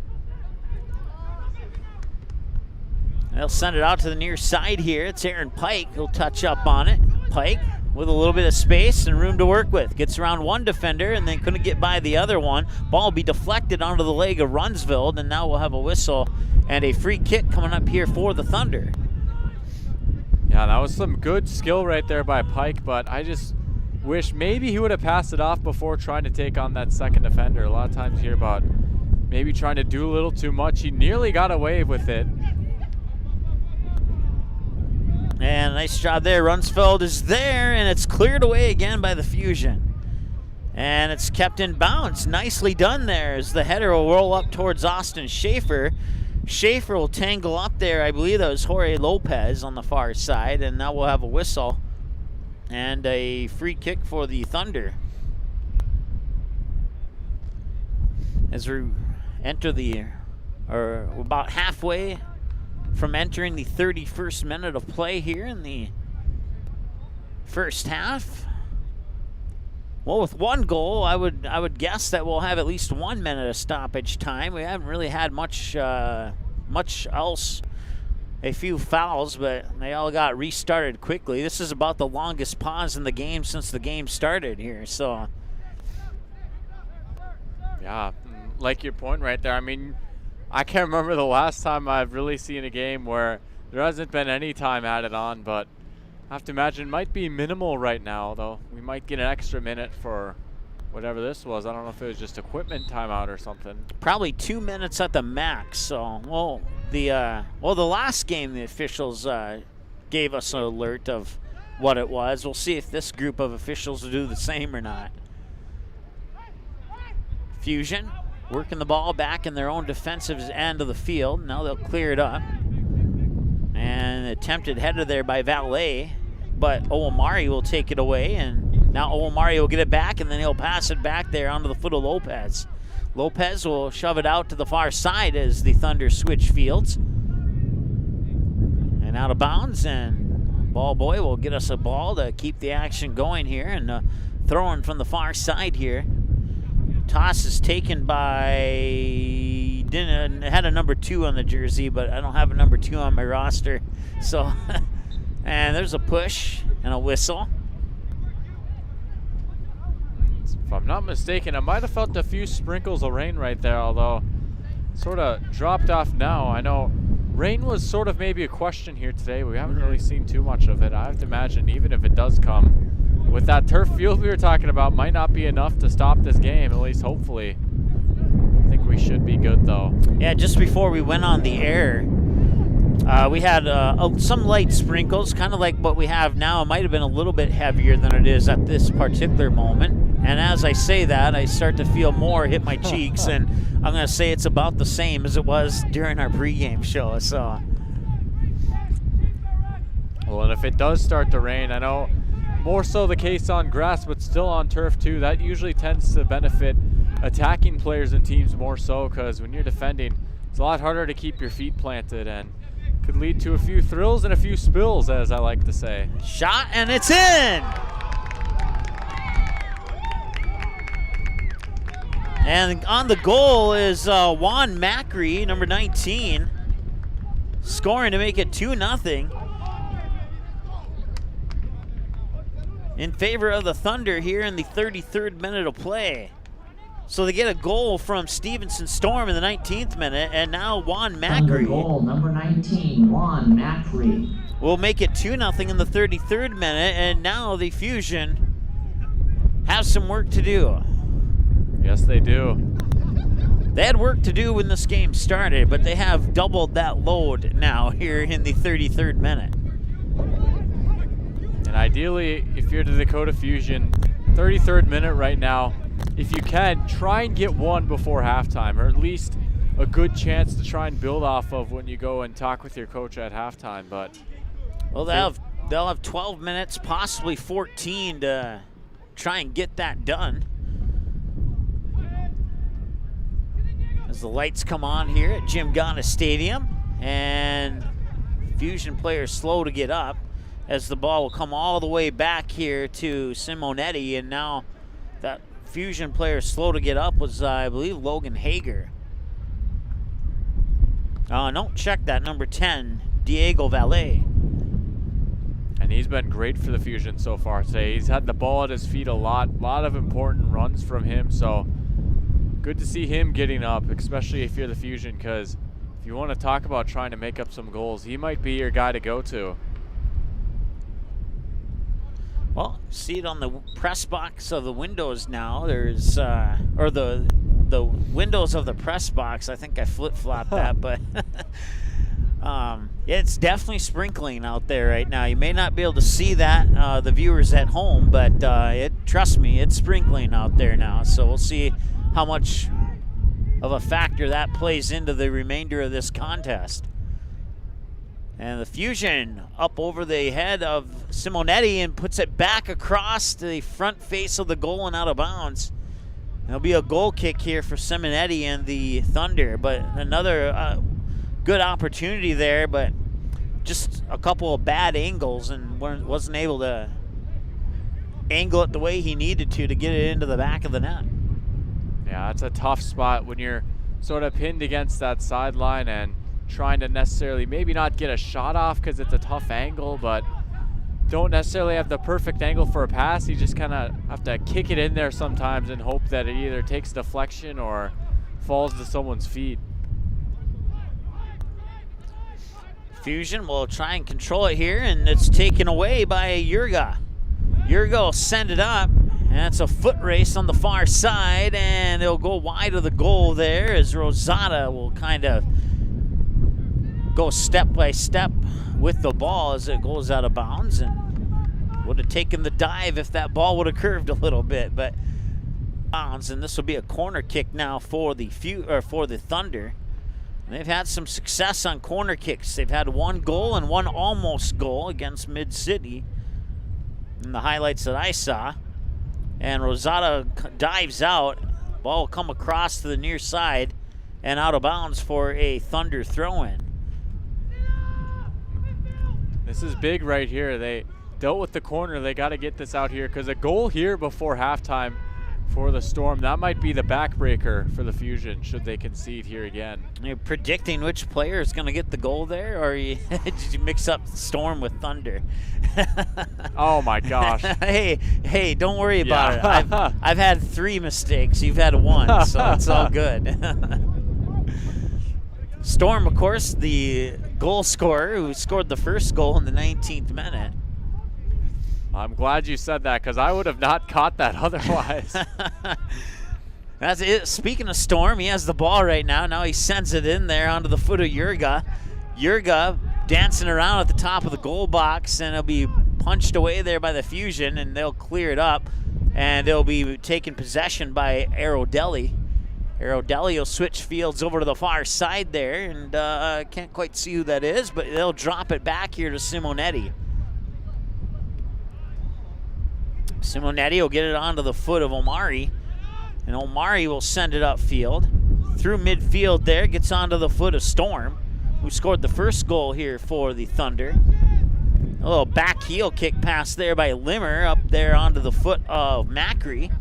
They'll send it out to the near side here. It's Aaron Pike. He'll touch up on it. Pike with a little bit of space and room to work with. Gets around one defender and then couldn't get by the other one. Ball will be deflected onto the leg of Runsville, and now we'll have a whistle and a free kick coming up here for the Thunder. Yeah, that was some good skill right there by Pike, but I just wish maybe he would have passed it off before trying to take on that second defender. A lot of times you hear about maybe trying to do a little too much. He nearly got away with it. And nice job there. Runsfeld is there, and it's cleared away again by the Fusion. And it's kept in bounds. Nicely done there as the header will roll up towards Austin Schaefer. Schaefer will tangle up there. I believe that was Jorge Lopez on the far side, and now we'll have a whistle and a free kick for the Thunder. As we enter we're about halfway from entering the 31st minute of play here in the first half. Well, with one goal, I would guess that we'll have at least 1 minute of stoppage time. We haven't really had much else. A few fouls, but they all got restarted quickly. This is about the longest pause in the game since the game started here. So, yeah, like your point right there. I mean, I can't remember the last time I've really seen a game where there hasn't been any time added on, but I have to imagine it might be minimal right now, though. We might get an extra minute for whatever this was. I don't know if it was just equipment timeout or something. Probably 2 minutes at the max. So, the last game the officials gave us an alert of what it was. We'll see if this group of officials will do the same or not. Fusion working the ball back in their own defensive end of the field. Now they'll clear it up. And attempted header there by Valet, but Owamari will take it away, and now Owamari will get it back, and then he'll pass it back there onto the foot of Lopez. Lopez will shove it out to the far side as the Thunder switch fields. And out of bounds, and ball boy will get us a ball to keep the action going here, and throwing from the far side here. Toss is taken by, had a number 2 on the jersey, but I don't have a number 2 on my roster. So, and there's a push and a whistle. If I'm not mistaken, I might have felt a few sprinkles of rain right there, although sort of dropped off now. I know rain was sort of maybe a question here today. We haven't really seen too much of it. I have to imagine even if it does come, with that turf field we were talking about, might not be enough to stop this game, at least hopefully. I think we should be good though. Yeah, just before we went on the air, we had some light sprinkles, kind of like what we have now. It might have been a little bit heavier than it is at this particular moment. And as I say that, I start to feel more hit my cheeks, and I'm going to say it's about the same as it was during our pregame show. So, well, and if it does start to rain, I know more so the case on grass, but still on turf too, that usually tends to benefit attacking players and teams more so, because when you're defending, it's a lot harder to keep your feet planted and could lead to a few thrills and a few spills, as I like to say. Shot, and it's in! And on the goal is Juan Macri, number 19, scoring to make it 2-0 in favor of the Thunder here in the 33rd minute of play. So they get a goal from Stevenson Storm in the 19th minute, and now Juan Macri. Goal number 19, Juan Macri. Will make it 2-0 in the 33rd minute, and now the Fusion have some work to do. Yes, they do. They had work to do when this game started, but they have doubled that load now here in the 33rd minute. And ideally, if you're the Dakota Fusion, 33rd minute right now, if you can, try and get one before halftime, or at least a good chance to try and build off of when you go and talk with your coach at halftime. But well, they'll have 12 minutes, possibly 14, to try and get that done. As the lights come on here at Jim Gana Stadium, and Fusion players slow to get up as the ball will come all the way back here to Simonetti, and now that Fusion player slow to get up was, I believe, Logan Hager. No, check that, number 10, Diego Valle. And he's been great for the Fusion so far today. He's had the ball at his feet a lot of important runs from him, so good to see him getting up, especially if you're the Fusion, because if you want to talk about trying to make up some goals, he might be your guy to go to. Well, see it on the press box of the windows now. There's, or the windows of the press box. I think I flip-flopped that, but it's definitely sprinkling out there right now. You may not be able to see that, the viewers at home, but trust me, it's sprinkling out there now. So we'll see how much of a factor that plays into the remainder of this contest. And the Fusion up over the head of Simonetti and puts it back across the front face of the goal and out of bounds. There'll be a goal kick here for Simonetti and the Thunder, but another good opportunity there, but just a couple of bad angles, and wasn't able to angle it the way he needed to get it into the back of the net. Yeah, it's a tough spot when you're sort of pinned against that sideline and trying to necessarily maybe not get a shot off because it's a tough angle, but don't necessarily have the perfect angle for a pass. You just kind of have to kick it in there sometimes and hope that it either takes deflection or falls to someone's feet. Fusion will try and control it here, and it's taken away by Jurga. Jurga will send it up, and it's a foot race on the far side, and it'll go wide of the goal there as Rosada will kind of go step by step with the ball as it goes out of bounds, and would have taken the dive if that ball would have curved a little bit, but bounds, and this will be a corner kick now for the Thunder. And they've had some success on corner kicks. They've had one goal and one almost goal against Mid-City in the highlights that I saw. And Rosada dives out, Ball will come across to the near side and out of bounds for a Thunder throw-in. This is big right here. They dealt with the corner. They got to get this out here because a goal here before halftime for the Storm, that might be the backbreaker for the Fusion should they concede here again. You're predicting which player is going to get the goal there, or did you mix up Storm with Thunder? Oh my gosh. Hey, don't worry about it. I've had 3 mistakes. You've had 1, so it's all good. Storm, of course, the goal scorer who scored the first goal in the 19th minute. I'm glad you said that because I would have not caught that otherwise. That's it. Speaking of Storm, he has the ball right now. Now he sends it in there onto the foot of Jurga. Jurga dancing around at the top of the goal box, and it'll be punched away there by the Fusion, and they'll clear it up, and it'll be taken possession by Aerodelli. Aerodelli will switch fields over to the far side there, and I can't quite see who that is, but they'll drop it back here to Simonetti. Simonetti will get it onto the foot of Omari, and Omari will send it upfield. Through midfield there, gets onto the foot of Storm, who scored the first goal here for the Thunder. A little back heel kick pass there by Limmer up there onto the foot of Macri.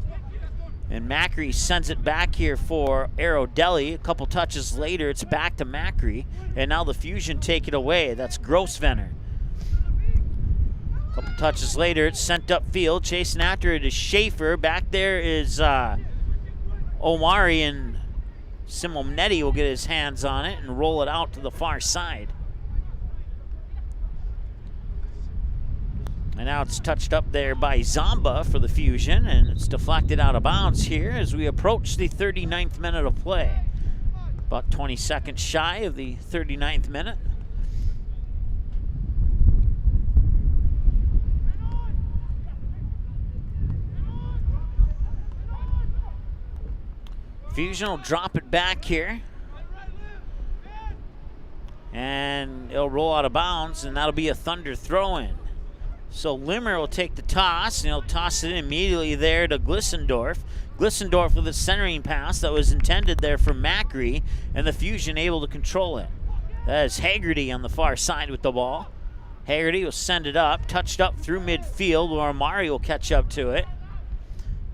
And Macri sends it back here for Aerodelli. A couple touches later, it's back to Macri. And now the Fusion take it away. That's Grossvenner. A couple touches later, it's sent upfield. Chasing after it is Schaefer. Back there is Omari, and Simonetti will get his hands on it and roll it out to the far side. And now it's touched up there by Zamba for the Fusion, and it's deflected out of bounds here as we approach the 39th minute of play. About 20 seconds shy of the 39th minute. Fusion will drop it back here. And it'll roll out of bounds, and that'll be a Thunder throw-in. So Limmer will take the toss, and he'll toss it immediately there to Glissendorf. Glissendorf with a centering pass that was intended there for Macri, and the Fusion able to control it. That is Haggerty on the far side with the ball. Haggerty will send it up, touched up through midfield, where Omari will catch up to it.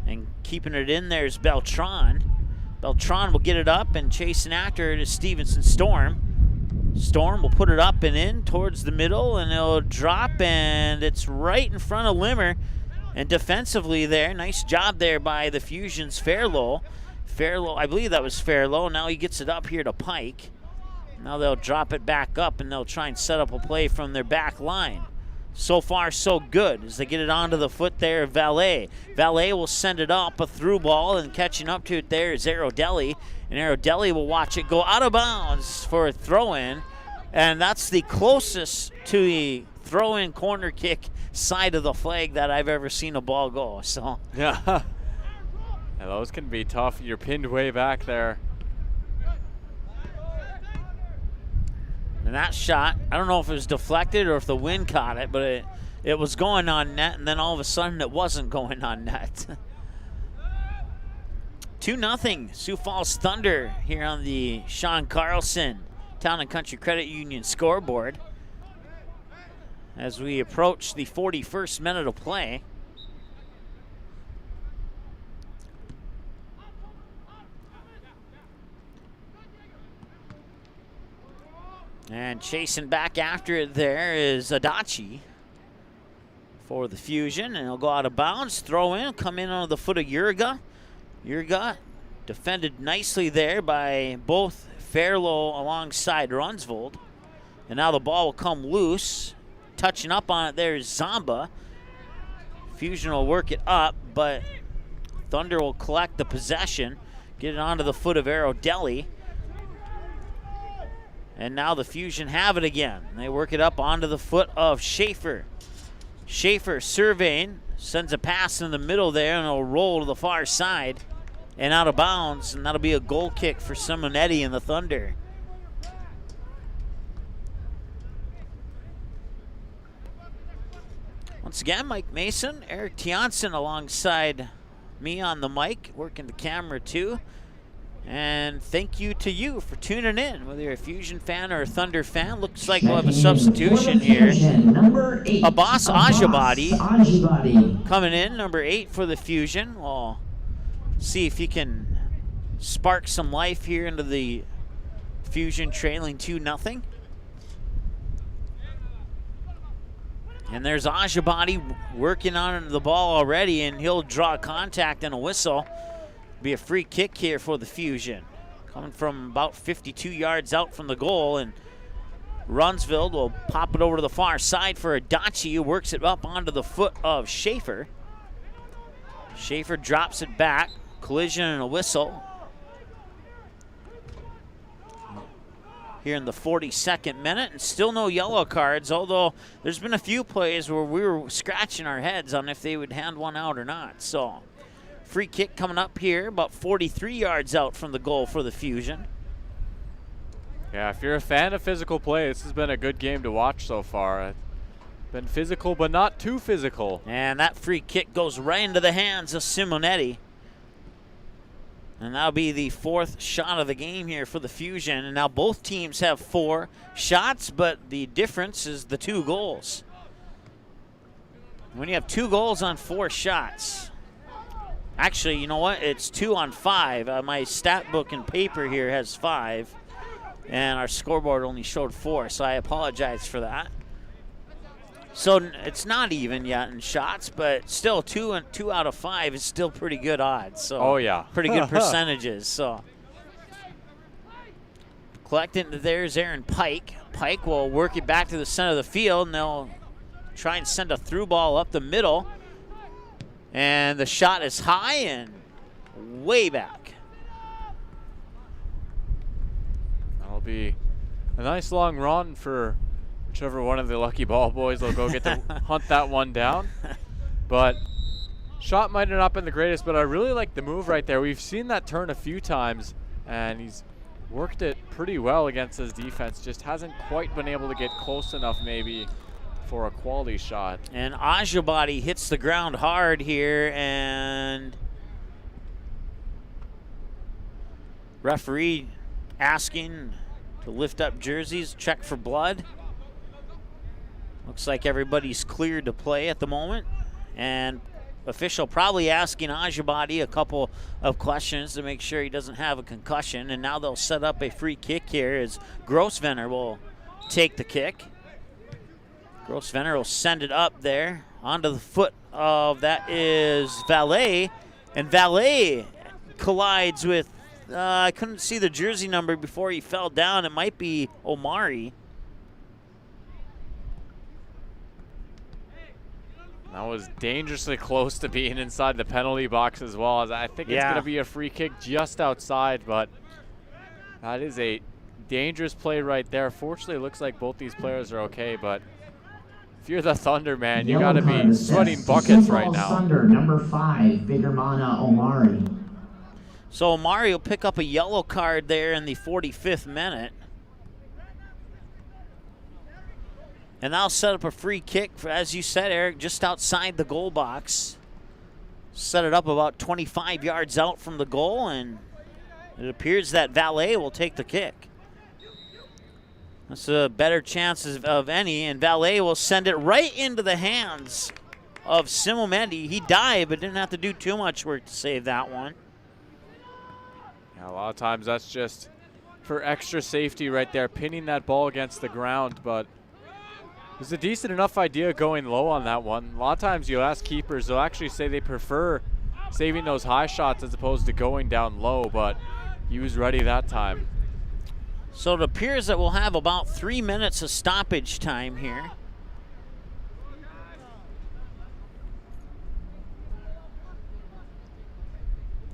And keeping it in there is Beltran. Beltran will get it up, and chasing after it is Stevenson Storm. Storm will put it up and in towards the middle, and it'll drop, and it's right in front of Limmer. And defensively there, nice job there by the Fusion's Fairlow. Fairlow, I believe that was Fairlow. Now he gets it up here to Pike. Now they'll drop it back up, and they'll try and set up a play from their back line. So far, so good as they get it onto the foot there of Valet. Valet will send it up a through ball, and catching up to it there is Aerodelli. And Aerodelli will watch it go out of bounds for a throw-in. And that's the closest to the throw-in corner kick side of the flag that I've ever seen a ball go. So yeah, those can be tough. You're pinned way back there. And that shot, I don't know if it was deflected or if the wind caught it, but it was going on net, and then all of a sudden it wasn't going on net. 2-0 Sioux Falls Thunder here on the Sean Carlson Town and Country Credit Union scoreboard as we approach the 41st minute of play. And chasing back after it there is Adachi for the Fusion, and he'll go out of bounds, throw in, come in on the foot of Jurga. Jurga defended nicely there by both Fairlow alongside Runsvold. And now the ball will come loose. Touching up on it there is Zamba. Fusion will work it up, but Thunder will collect the possession, get it onto the foot of Aerodelli. And now the Fusion have it again. They work it up onto the foot of Schaefer. Schaefer surveying, sends a pass in the middle there, and it'll roll to the far side and out of bounds, and that'll be a goal kick for Simonetti and the Thunder. Once again, Mike Mason, Eric Tiansen alongside me on the mic, working the camera too. And thank you to you for tuning in, whether you're a Fusion fan or a Thunder fan. Looks like we'll have a substitution here. Number 8, Abbas Ajibadi Ajibadi coming in, number 8 for the Fusion. We'll see if he can spark some life here into the Fusion trailing 2-0. And there's Ajibadi working on the ball already, and he'll draw contact and a whistle. Be a free kick here for the Fusion. Coming from about 52 yards out from the goal, and Runsville will pop it over to the far side for Adachi, who works it up onto the foot of Schaefer. Schaefer drops it back. Collision and a whistle. Here in the 42nd minute, and still no yellow cards, although there's been a few plays where we were scratching our heads on if they would hand one out or not. So, free kick coming up here, about 43 yards out from the goal for the Fusion. Yeah, if you're a fan of physical play, this has been a good game to watch so far. Been physical, but not too physical. And that free kick goes right into the hands of Simonetti. And that'll be the 4th shot of the game here for the Fusion. And now both teams have 4 shots, but the difference is the 2 goals. When you have 2 goals on 4 shots, actually, you know what? It's 2 on 5. My stat book and paper here has 5, and our scoreboard only showed 4, so I apologize for that. So it's not even yet in shots, but still 2 out of 5 is still pretty good odds. So oh yeah, pretty good percentages. So collecting there's Aaron Pike. Pike will work it back to the center of the field, and they'll try and send a through ball up the middle. And the shot is high and way back. That'll be a nice long run for whichever one of the lucky ball boys will go get to hunt that one down. But shot might have not been the greatest, but I really like the move right there. We've seen that turn a few times, and he's worked it pretty well against his defense. Just hasn't quite been able to get close enough maybe for a quality shot. And Ajibadi hits the ground hard here, and referee asking to lift up jerseys, check for blood. Looks like everybody's cleared to play at the moment, and official probably asking Ajibadi a couple of questions to make sure he doesn't have a concussion. And now they'll set up a free kick here as Grossvenner will take the kick. Grossvenner will send it up there onto the foot of, that is Valet, and Valet collides with, I couldn't see the jersey number before he fell down. It might be Omari. That was dangerously close to being inside the penalty box as well. As I think it's going to be a free kick just outside, but that is a dangerous play right there. Fortunately, it looks like both these players are okay, but if you're the Thunder, man, you got to be sweating buckets right now. Thunder, number 5, Bigermana Omari. So Omari will pick up a yellow card there in the 45th minute. And that'll set up a free kick, for, as you said, Eric, just outside the goal box. Set it up about 25 yards out from the goal, and it appears that Valet will take the kick. That's a better chances of any, and Valet will send it right into the hands of Simonetti. He dived, but didn't have to do too much work to save that one. Yeah, a lot of times that's just for extra safety right there, pinning that ball against the ground, but it was a decent enough idea going low on that one. A lot of times you ask keepers, they'll actually say they prefer saving those high shots as opposed to going down low, but he was ready that time. So it appears that we'll have about 3 minutes of stoppage time here.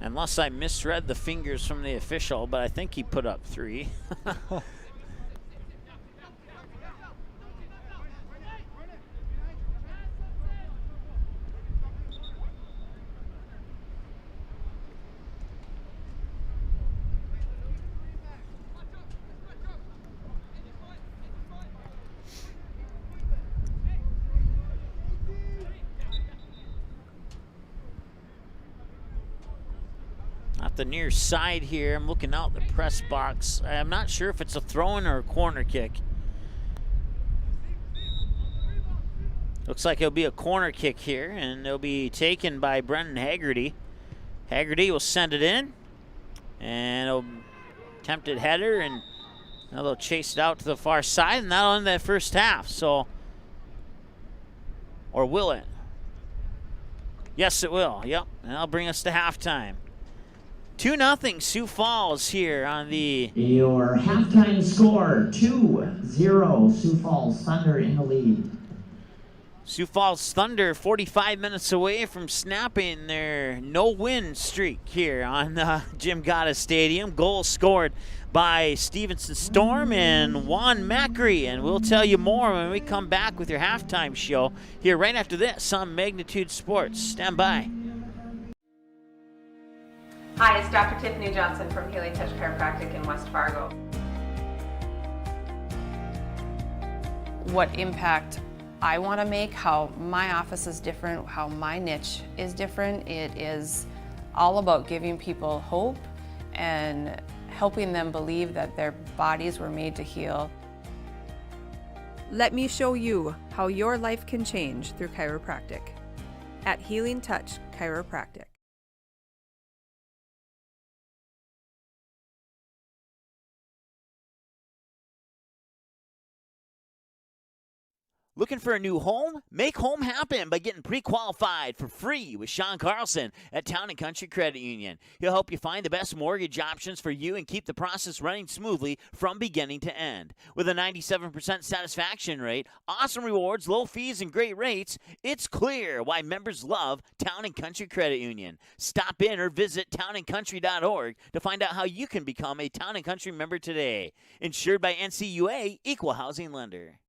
Unless I misread the fingers from the official, but I think he put up 3. the near side here. I'm looking out the press box. I'm not sure if it's a throw-in or a corner kick. Looks like it'll be a corner kick here, and it'll be taken by Brendan Haggerty. Haggerty will send it in, and it'll attempted header, and now they'll chase it out to the far side, and that'll end that first half. So, or will it? Yes, it will. Yep, and that'll bring us to halftime. 2-0 Sioux Falls here on the... Your halftime score, 2-0, Sioux Falls Thunder in the lead. Sioux Falls Thunder 45 minutes away from snapping their no-win streak here on Jim Gata Stadium. Goal scored by Stevenson Storm and Juan Macri, and we'll tell you more when we come back with your halftime show here right after this on Magnitude Sports. Stand by. Hi, it's Dr. Tiffany Johnson from Healing Touch Chiropractic in West Fargo. What impact I want to make, how my office is different, how my niche is different. It is all about giving people hope and helping them believe that their bodies were made to heal. Let me show you how your life can change through chiropractic at Healing Touch Chiropractic. Looking for a new home? Make home happen by getting pre-qualified for free with Sean Carlson at Town & Country Credit Union. He'll help you find the best mortgage options for you and keep the process running smoothly from beginning to end. With a 97% satisfaction rate, awesome rewards, low fees, and great rates, it's clear why members love Town & Country Credit Union. Stop in or visit townandcountry.org to find out how you can become a Town & Country member today. Insured by NCUA, Equal Housing Lender.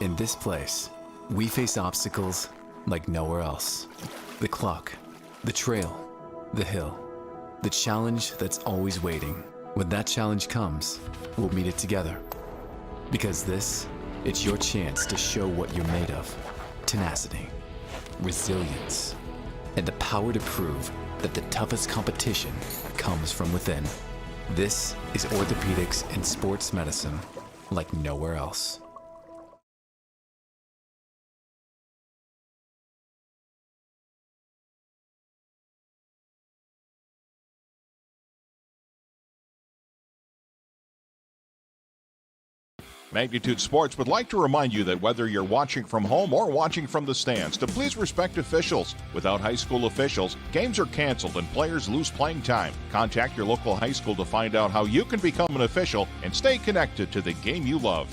In this place, we face obstacles like nowhere else. The clock, the trail, the hill, the challenge that's always waiting. When that challenge comes, we'll meet it together. Because it's your chance to show what you're made of. Tenacity, resilience, and the power to prove that the toughest competition comes from within. This is orthopedics and sports medicine like nowhere else. Magnitude Sports would like to remind you that whether you're watching from home or watching from the stands, to please respect officials. Without high school officials, games are canceled and players lose playing time. Contact your local high school to find out how you can become an official and stay connected to the game you love.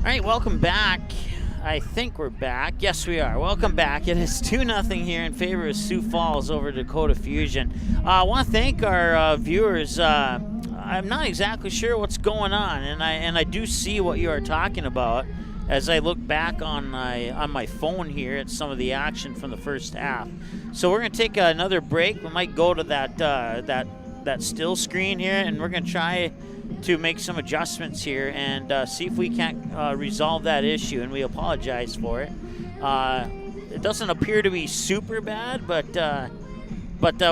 All right, welcome back. I think we're back. Yes, we are. Welcome back. It is 2-0 here in favor of Sioux Falls over Dakota Fusion. I want to thank our viewers. I'm not exactly sure what's going on, and I do see what you are talking about as I look back on my phone here at some of the action from the first half. So we're going to take another break. We might go to that still screen here, and we're going to try to make some adjustments here and see if we can't resolve that issue, and we apologize for it. It doesn't appear to be super bad, but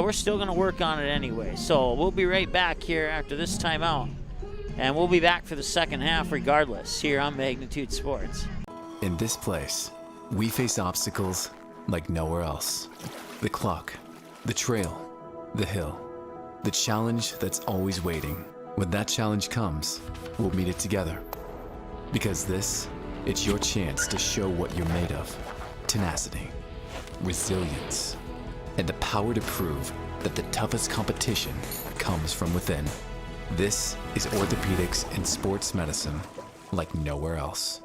we're still going to work on it anyway. So we'll be right back here after this timeout, and we'll be back for the second half regardless here on Magnitude Sports. In this place, we face obstacles like nowhere else. The clock, the trail, the hill, the challenge that's always waiting. When that challenge comes, we'll meet it together. Because it's your chance to show what you're made of. Tenacity, resilience, and the power to prove that the toughest competition comes from within. This is orthopedics and sports medicine like nowhere else.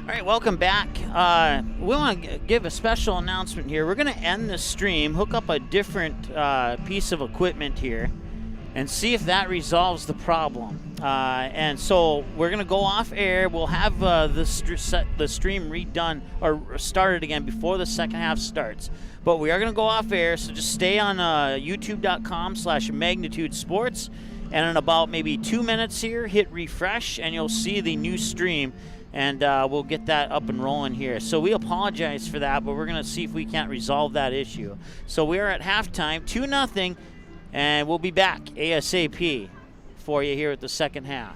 All right, welcome back. We want to give a special announcement here. We're going to end the stream, hook up a different piece of equipment here, and see if that resolves the problem. And so we're going to go off air. We'll have the stream redone or started again before the second half starts. But we are going to go off air, so just stay on youtube.com/Magnitude Sports. And in about maybe 2 minutes here, hit refresh, and you'll see the new stream. And we'll get that up and rolling here. So we apologize for that, but we're going to see if we can't resolve that issue. So we are at halftime, 2-0, and we'll be back ASAP for you here at the second half.